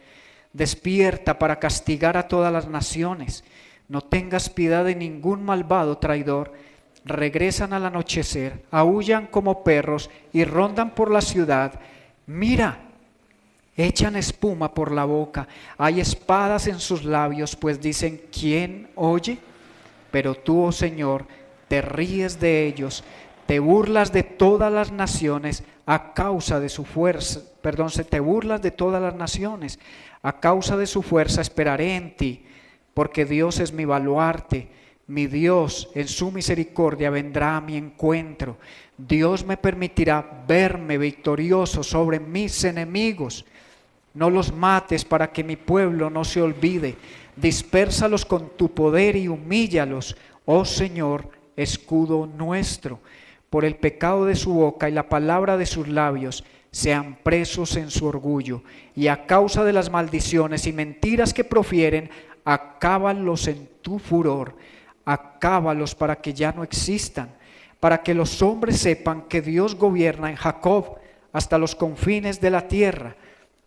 despierta para castigar a todas las naciones. No tengas piedad de ningún malvado traidor. Regresan al anochecer, aúllan como perros y rondan por la ciudad. Mira, echan espuma por la boca, hay espadas en sus labios, pues dicen, ¿quién oye? Pero tú, oh Señor, te ríes de ellos, te burlas de todas las naciones a causa de su fuerza, te burlas de todas las naciones, a causa de su fuerza esperaré en ti, porque Dios es mi baluarte, mi Dios en su misericordia vendrá a mi encuentro. Dios me permitirá verme victorioso sobre mis enemigos. No los mates para que mi pueblo no se olvide. Dispérsalos con tu poder y humíllalos, oh Señor, escudo nuestro. Por el pecado de su boca y la palabra de sus labios, sean presos en su orgullo. Y a causa de las maldiciones y mentiras que profieren, acábalos en tu furor. Acábalos para que ya no existan, para que los hombres sepan que Dios gobierna en Jacob hasta los confines de la tierra.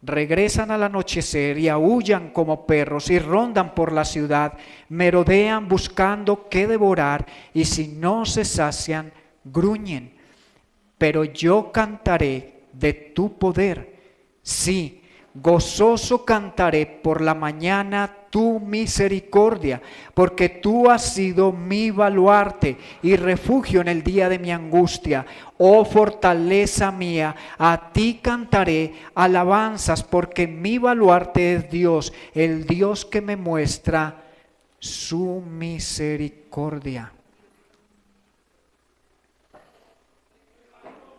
Regresan al anochecer y aúllan como perros y rondan por la ciudad, merodean buscando qué devorar y si no se sacian, gruñen. Pero yo cantaré de tu poder, sí, gozoso cantaré por la mañana tu misericordia, porque tú has sido mi baluarte y refugio en el día de mi angustia. Oh fortaleza mía, a ti cantaré alabanzas, porque mi baluarte es Dios, el Dios que me muestra su misericordia.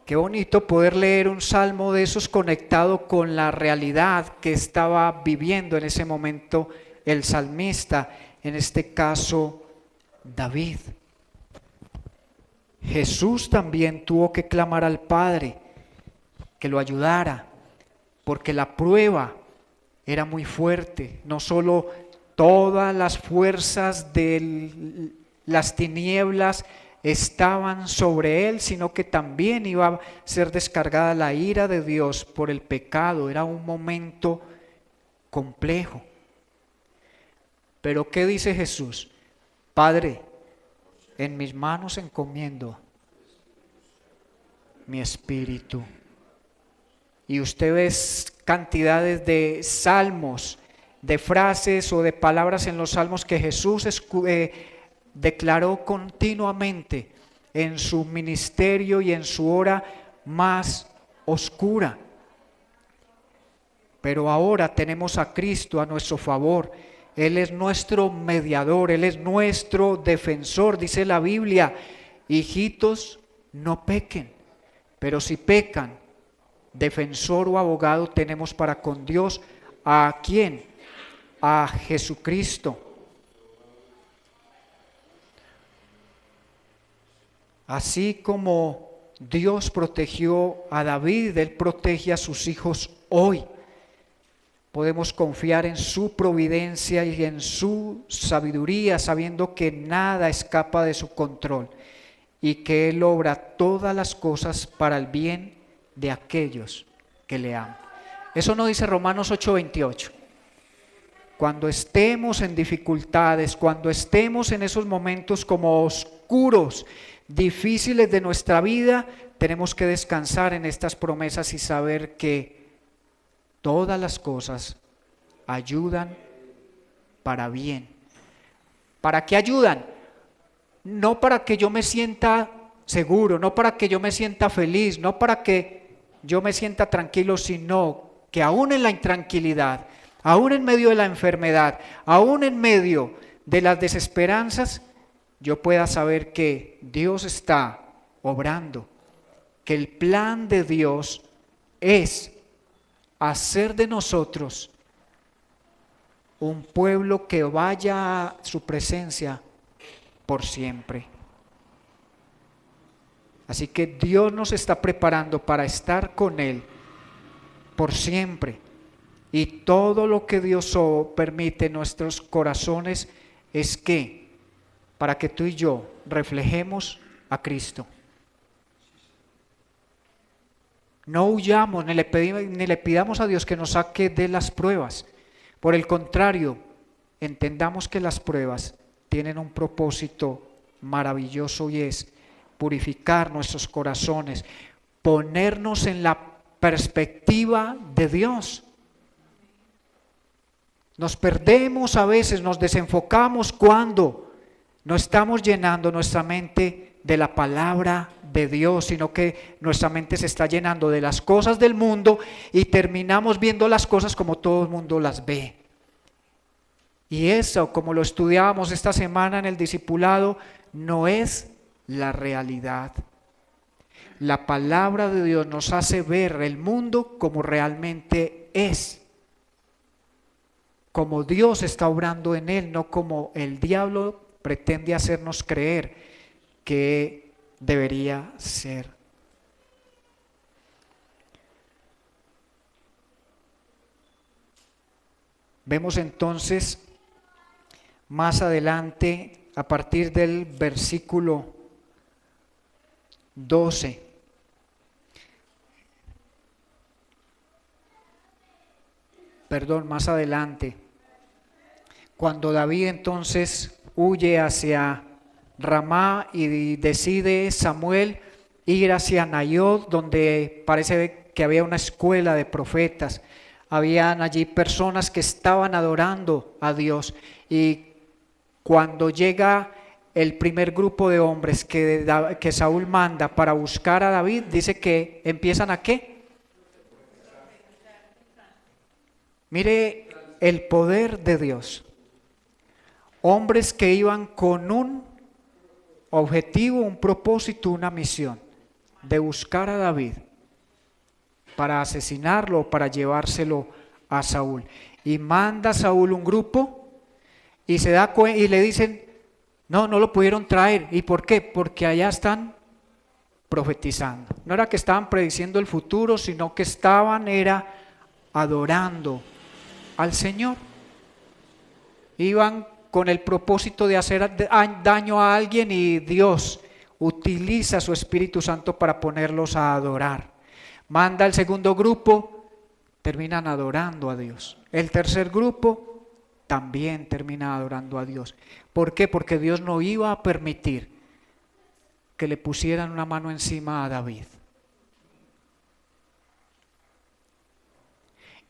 Qué bonito poder leer un salmo de esos conectado con la realidad que estaba viviendo en ese momento el salmista, en este caso David. Jesús también tuvo que clamar al Padre que lo ayudara, porque la prueba era muy fuerte. No solo todas las fuerzas de las tinieblas estaban sobre él, sino que también iba a ser descargada la ira de Dios por el pecado. Era un momento complejo. Pero ¿qué dice Jesús? Padre, en mis manos encomiendo mi espíritu. Y usted ve cantidades de salmos, de frases o de palabras en los salmos que Jesús declaró continuamente en su ministerio y en su hora más oscura. Pero ahora tenemos a Cristo a nuestro favor. Él es nuestro mediador, Él es nuestro defensor. Dice la Biblia, hijitos, no pequen, pero si pecan, defensor o abogado tenemos para con Dios. ¿A quién? A Jesucristo. Así como Dios protegió a David, Él protege a sus hijos hoy. Podemos confiar en su providencia y en su sabiduría, sabiendo que nada escapa de su control y que Él obra todas las cosas para el bien de aquellos que le aman. Eso no dice Romanos 8:28. Cuando estemos en dificultades, cuando estemos en esos momentos como oscuros, difíciles de nuestra vida, tenemos que descansar en estas promesas y saber que todas las cosas ayudan para bien. ¿Para qué ayudan? No para que yo me sienta seguro, no para que yo me sienta feliz, no para que yo me sienta tranquilo, sino que aún en la intranquilidad, aún en medio de la enfermedad, aún en medio de las desesperanzas, yo pueda saber que Dios está obrando, que el plan de Dios es hacer de nosotros un pueblo que vaya a su presencia por siempre. Así que Dios nos está preparando para estar con Él por siempre. Y todo lo que Dios permite en nuestros corazones es que, para que tú y yo reflejemos a Cristo. No huyamos ni le pidamos a Dios que nos saque de las pruebas. Por el contrario, entendamos que las pruebas tienen un propósito maravilloso y es purificar nuestros corazones, ponernos en la perspectiva de Dios. Nos perdemos a veces, nos desenfocamos cuando no estamos llenando nuestra mente de la palabra de Dios, sino que nuestra mente se está llenando de las cosas del mundo y terminamos viendo las cosas como todo el mundo las ve. Y eso, como lo estudiábamos esta semana en el discipulado, no es la realidad. La palabra de Dios nos hace ver el mundo como realmente es, como Dios está obrando en él, no como el diablo pretende hacernos creer que debería ser. Vemos entonces más adelante, a partir del versículo 12, más adelante, cuando David entonces huye hacia Ramá y decide Samuel ir hacia Nayot, donde parece que había una escuela de profetas. Habían allí personas que estaban adorando a Dios, y cuando llega el primer grupo de hombres que Saúl manda para buscar a David, dice que empiezan ¿a qué? Mire el poder de Dios. Hombres que iban con un objetivo, un propósito, una misión de buscar a David para asesinarlo, para llevárselo a Saúl. Y manda a Saúl un grupo y y le dicen, no lo pudieron traer. ¿Y por qué? Porque allá están profetizando. No era que estaban prediciendo el futuro, sino que estaban adorando al Señor. Iban con el propósito de hacer daño a alguien y Dios utiliza su Espíritu Santo para ponerlos a adorar. Manda el segundo grupo, terminan adorando a Dios. El tercer grupo también termina adorando a Dios. ¿Por qué? Porque Dios no iba a permitir que le pusieran una mano encima a David.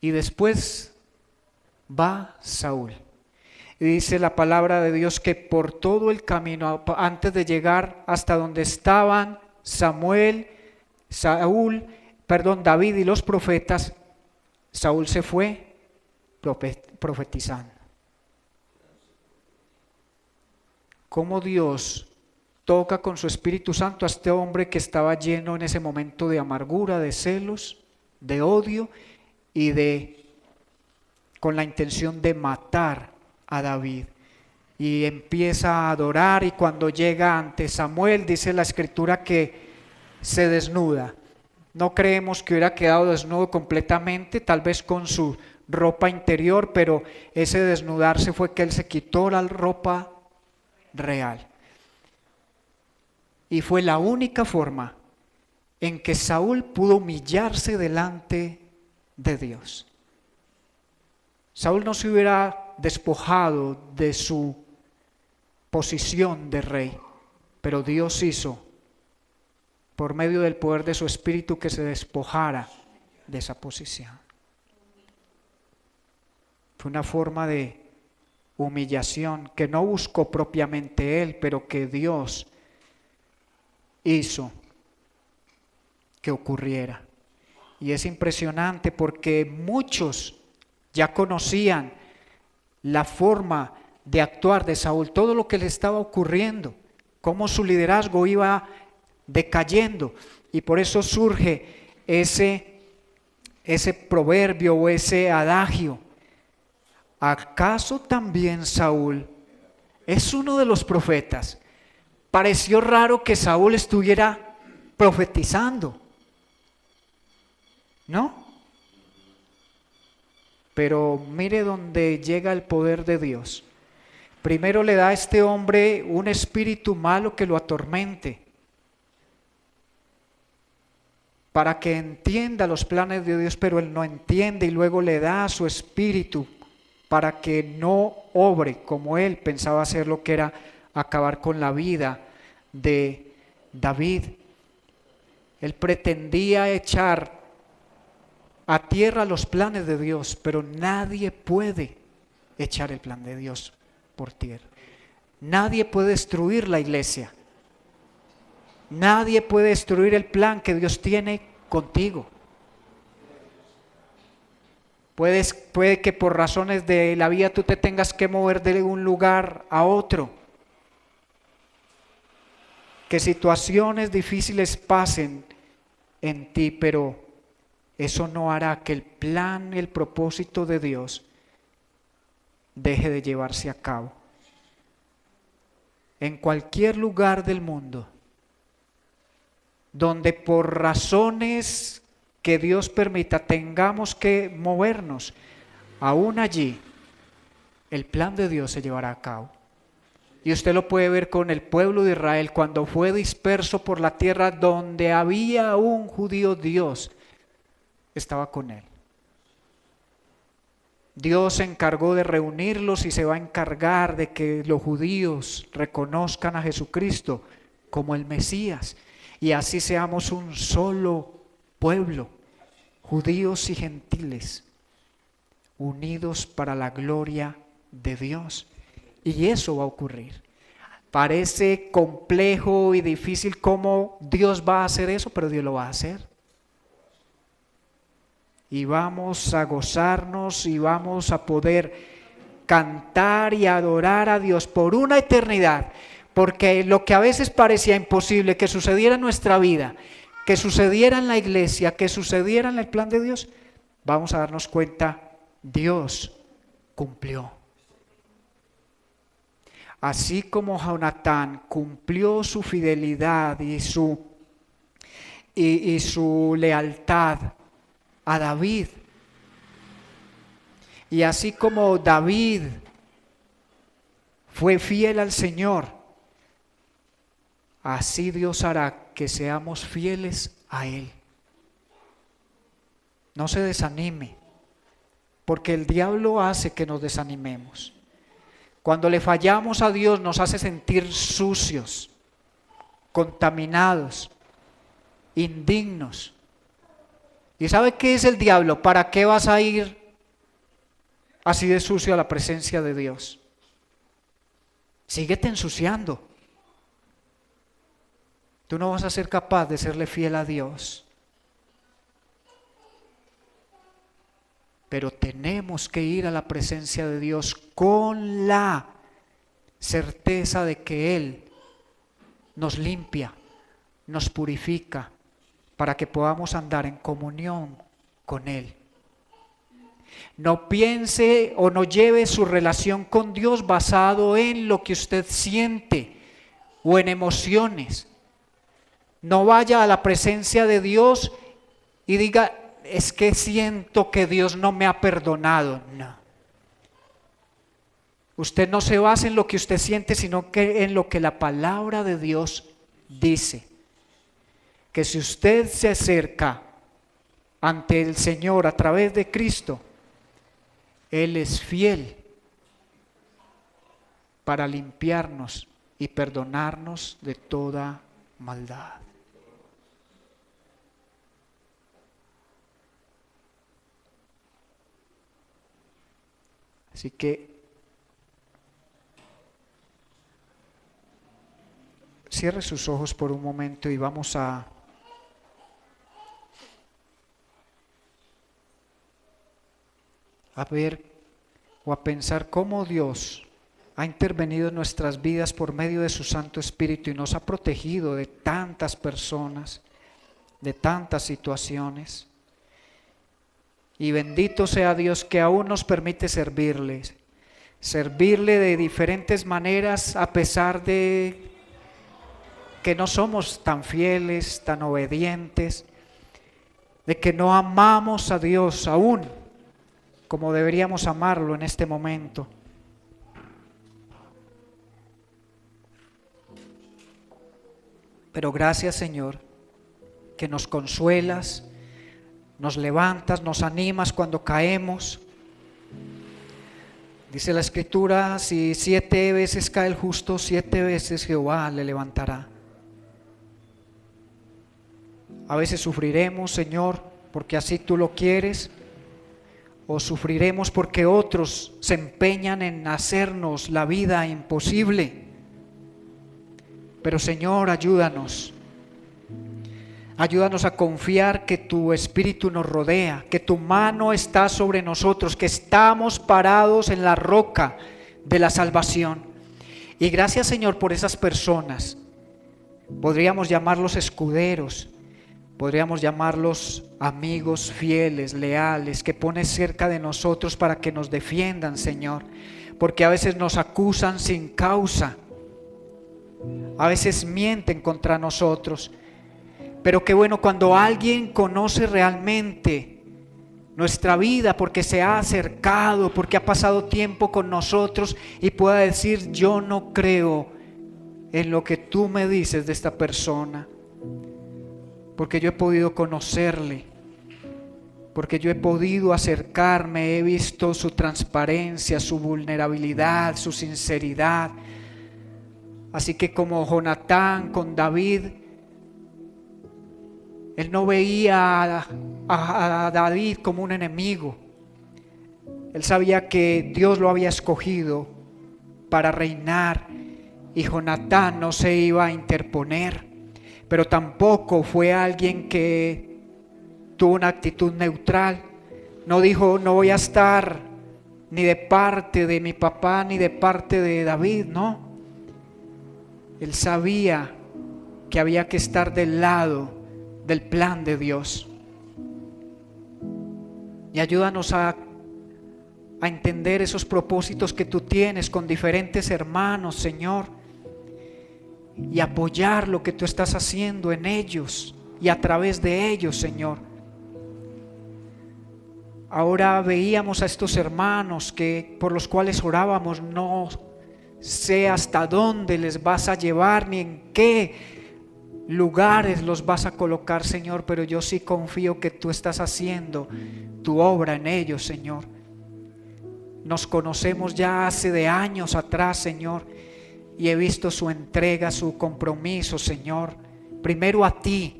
Y después va Saúl. Y dice la palabra de Dios que por todo el camino, antes de llegar hasta donde estaban David y los profetas, Saúl se fue profetizando. Cómo Dios toca con su Espíritu Santo a este hombre que estaba lleno en ese momento de amargura, de celos, de odio y con la intención de matar a David. y empieza a adorar, y cuando llega ante Samuel dice la escritura que se desnuda. No creemos que hubiera quedado desnudo completamente, tal vez con su ropa interior, pero ese desnudarse fue que él se quitó la ropa real. Y fue la única forma en que Saúl pudo humillarse delante de Dios. Saúl no se hubiera despojado de su posición de rey, pero Dios hizo, por medio del poder de su espíritu, que se despojara de esa posición. Fue una forma de humillación que no buscó propiamente él, pero que Dios hizo que ocurriera. Y es impresionante porque muchos ya conocían la forma de actuar de Saúl, todo lo que le estaba ocurriendo, cómo su liderazgo iba decayendo, y por eso surge ese proverbio o ese adagio: ¿acaso también Saúl es uno de los profetas? Pareció raro que Saúl estuviera profetizando, ¿no? Pero mire dónde llega el poder de Dios. Primero le da a este hombre un espíritu malo que lo atormente, para que entienda los planes de Dios, pero él no entiende, y luego le da a su espíritu para que no obre como él pensaba hacer, lo que era acabar con la vida de David. Él pretendía echar a tierra los planes de Dios, pero nadie puede echar el plan de Dios por tierra. Nadie puede destruir la iglesia. Nadie puede destruir el plan que Dios tiene contigo. Puede que por razones de la vida tú te tengas que mover de un lugar a otro, que situaciones difíciles pasen en ti, pero eso no hará que el plan, el propósito de Dios deje de llevarse a cabo. En cualquier lugar del mundo donde por razones que Dios permita tengamos que movernos, aún allí el plan de Dios se llevará a cabo. Y usted lo puede ver con el pueblo de Israel cuando fue disperso por la tierra donde había un judío. Dios estaba con él. Dios se encargó de reunirlos y se va a encargar de que los judíos reconozcan a Jesucristo como el Mesías, y así seamos un solo pueblo, judíos y gentiles, unidos para la gloria de Dios. Y eso va a ocurrir. Parece complejo y difícil cómo Dios va a hacer eso, pero Dios lo va a hacer. Y vamos a gozarnos y vamos a poder cantar y adorar a Dios por una eternidad, porque lo que a veces parecía imposible que sucediera en nuestra vida, que sucediera en la iglesia, que sucediera en el plan de Dios, vamos a darnos cuenta, Dios cumplió. Así como Jonatán cumplió su fidelidad y su lealtad a David, y así como David fue fiel al Señor, así Dios hará que seamos fieles a Él. No se desanime, porque el diablo hace que nos desanimemos. Cuando le fallamos a Dios nos hace sentir sucios, contaminados, indignos. ¿Y sabe qué es el diablo? ¿Para qué vas a ir así de sucio a la presencia de Dios? Síguete ensuciando. Tú no vas a ser capaz de serle fiel a Dios. Pero tenemos que ir a la presencia de Dios con la certeza de que Él nos limpia, nos purifica, para que podamos andar en comunión con Él. No piense o no lleve su relación con Dios basado en lo que usted siente o en emociones. No vaya a la presencia de Dios y diga, es que siento que Dios no me ha perdonado. No. Usted no se basa en lo que usted siente, sino que en lo que la palabra de Dios dice. Que si usted se acerca ante el Señor a través de Cristo, Él es fiel para limpiarnos y perdonarnos de toda maldad. Así que cierre sus ojos por un momento y vamos a ver o a pensar cómo Dios ha intervenido en nuestras vidas por medio de su Santo Espíritu y nos ha protegido de tantas personas, de tantas situaciones. Y bendito sea Dios que aún nos permite servirle de diferentes maneras a pesar de que no somos tan fieles, tan obedientes, de que no amamos a Dios aún como deberíamos amarlo en este momento. Pero gracias, Señor, que nos consuelas, nos levantas, nos animas cuando caemos. Dice la Escritura, si 7 veces cae el justo, 7 veces Jehová le levantará. A veces sufriremos, Señor, porque así tú lo quieres, o sufriremos porque otros se empeñan en hacernos la vida imposible. Pero Señor, ayúdanos a confiar que tu Espíritu nos rodea, que tu mano está sobre nosotros, que estamos parados en la roca de la salvación. Y gracias, Señor, por esas personas. Podríamos llamarlos escuderos, podríamos llamarlos amigos fieles, leales, que pones cerca de nosotros para que nos defiendan, Señor, porque a veces nos acusan sin causa, a veces mienten contra nosotros, pero qué bueno cuando alguien conoce realmente nuestra vida, porque se ha acercado, porque ha pasado tiempo con nosotros y pueda decir, yo no creo en lo que tú me dices de esta persona, porque yo he podido conocerle, porque yo he podido acercarme, he visto su transparencia, su vulnerabilidad, su sinceridad. Así que como Jonatán con David, él no veía a David como un enemigo. Él sabía que Dios lo había escogido para reinar y Jonatán no se iba a interponer, pero tampoco fue alguien que tuvo una actitud neutral. No dijo, no voy a estar ni de parte de mi papá ni de parte de David, no. Él sabía que había que estar del lado del plan de Dios. Y ayúdanos a entender esos propósitos que tú tienes con diferentes hermanos, Señor, y apoyar lo que tú estás haciendo en ellos y a través de ellos, Señor. Ahora veíamos a estos hermanos que por los cuales orábamos, no sé hasta dónde les vas a llevar ni en qué lugares los vas a colocar, Señor, pero yo sí confío que tú estás haciendo tu obra en ellos, Señor. Nos conocemos ya hace de años atrás, Señor, y he visto su entrega, su compromiso, Señor, primero a ti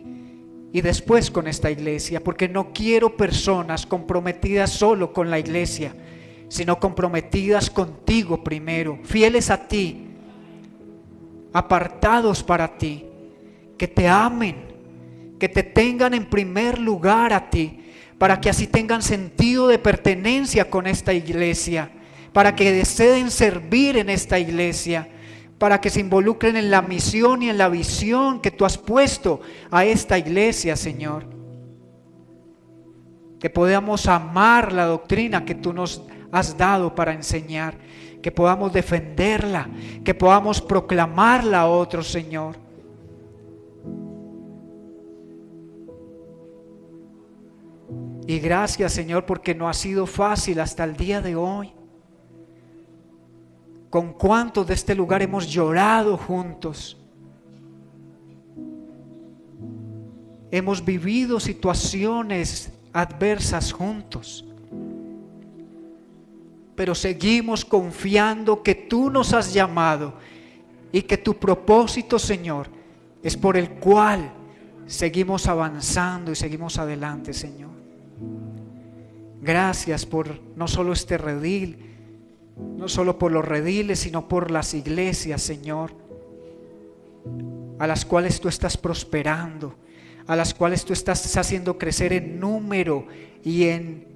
y después con esta iglesia, porque no quiero personas comprometidas solo con la iglesia, sino comprometidas contigo primero, fieles a ti, apartados para ti, que te amen, que te tengan en primer lugar a ti, para que así tengan sentido de pertenencia con esta iglesia, para que deseen servir en esta iglesia, para que se involucren en la misión y en la visión que tú has puesto a esta iglesia, Señor. que podamos amar la doctrina que tú nos has dado para enseñar, que podamos defenderla, que podamos proclamarla a otros, Señor. Y gracias, Señor, porque no ha sido fácil hasta el día de hoy. Con cuántos de este lugar hemos llorado juntos. Hemos vivido situaciones adversas juntos. Pero seguimos confiando que tú nos has llamado y que tu propósito, Señor, es por el cual seguimos avanzando y seguimos adelante, Señor. Gracias por no solo este redil, no solo por los rediles, sino por las iglesias, Señor, a las cuales tú estás prosperando, a las cuales tú estás haciendo crecer en número y en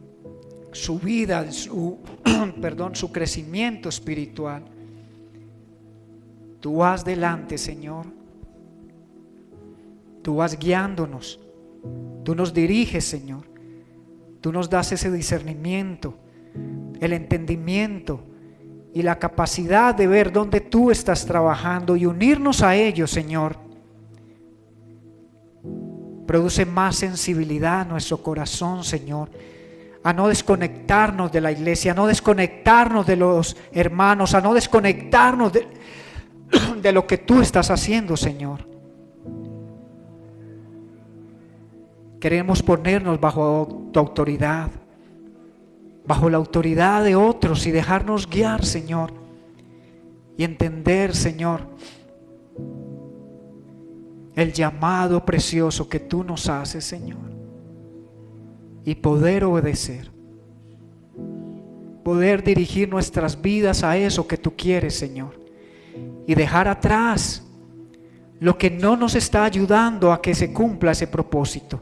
su vida, en su crecimiento espiritual. Tú vas delante, Señor. Tú vas guiándonos. Tú nos diriges, Señor. Tú nos das ese discernimiento, el entendimiento y la capacidad de ver dónde tú estás trabajando y unirnos a ello, Señor. Produce más sensibilidad en nuestro corazón, Señor, a no desconectarnos de la iglesia, a no desconectarnos de los hermanos, a no desconectarnos de lo que tú estás haciendo, Señor. Queremos ponernos bajo tu autoridad, bajo la autoridad de otros y dejarnos guiar, Señor, y entender, Señor, el llamado precioso que tú nos haces, Señor, y poder obedecer, poder dirigir nuestras vidas a eso que tú quieres, Señor, y dejar atrás lo que no nos está ayudando a que se cumpla ese propósito.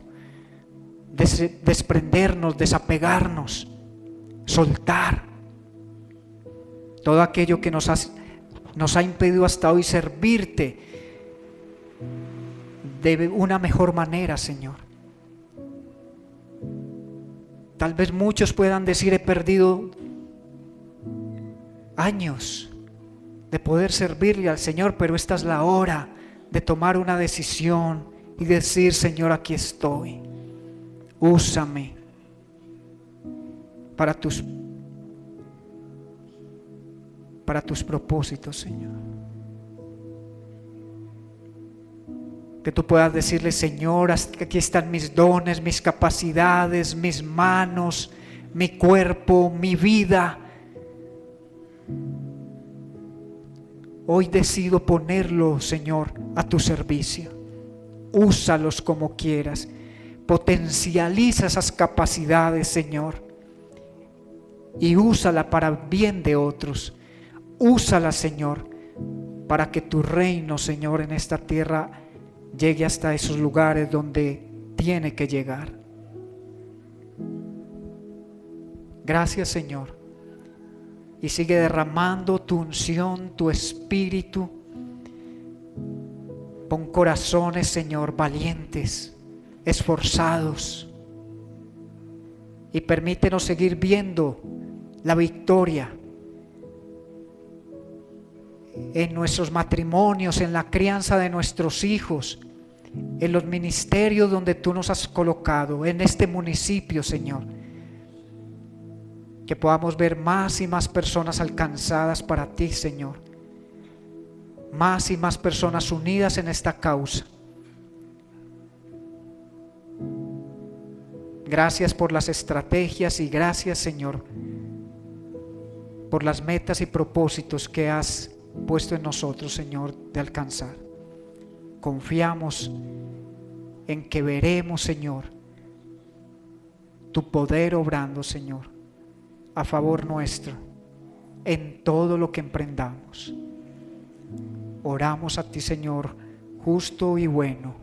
Desprendernos, desapegarnos, soltar todo aquello que nos ha impedido hasta hoy servirte de una mejor manera, Señor. Tal vez muchos puedan decir: he perdido años de poder servirle al Señor, pero esta es la hora de tomar una decisión y decir: Señor, aquí estoy. Úsame para tus propósitos, Señor. Que tú puedas decirle: Señor, aquí están mis dones, mis capacidades, mis manos, mi cuerpo, mi vida. Hoy decido ponerlo, Señor, a tu servicio. Úsalos como quieras. Potencializa esas capacidades, Señor, y úsala para bien de otros. Úsala, Señor, para que tu reino, Señor, en esta tierra llegue hasta esos lugares donde tiene que llegar. Gracias, Señor, y sigue derramando tu unción, tu espíritu. Pon corazones, Señor, valientes, esforzados, y permítenos seguir viendo la victoria en nuestros matrimonios, en la crianza de nuestros hijos, en los ministerios donde tú nos has colocado, en este municipio, Señor. Que podamos ver más y más personas alcanzadas para ti, Señor. Más y más personas unidas en esta causa. Gracias por las estrategias y gracias, Señor, por las metas y propósitos que has puesto en nosotros, Señor, de alcanzar. Confiamos en que veremos, Señor, tu poder obrando, Señor, a favor nuestro en todo lo que emprendamos. Oramos a ti, Señor, justo y bueno,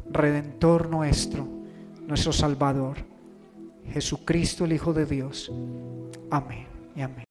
Redentor nuestro, nuestro Salvador, Jesucristo, el Hijo de Dios. Amén y amén.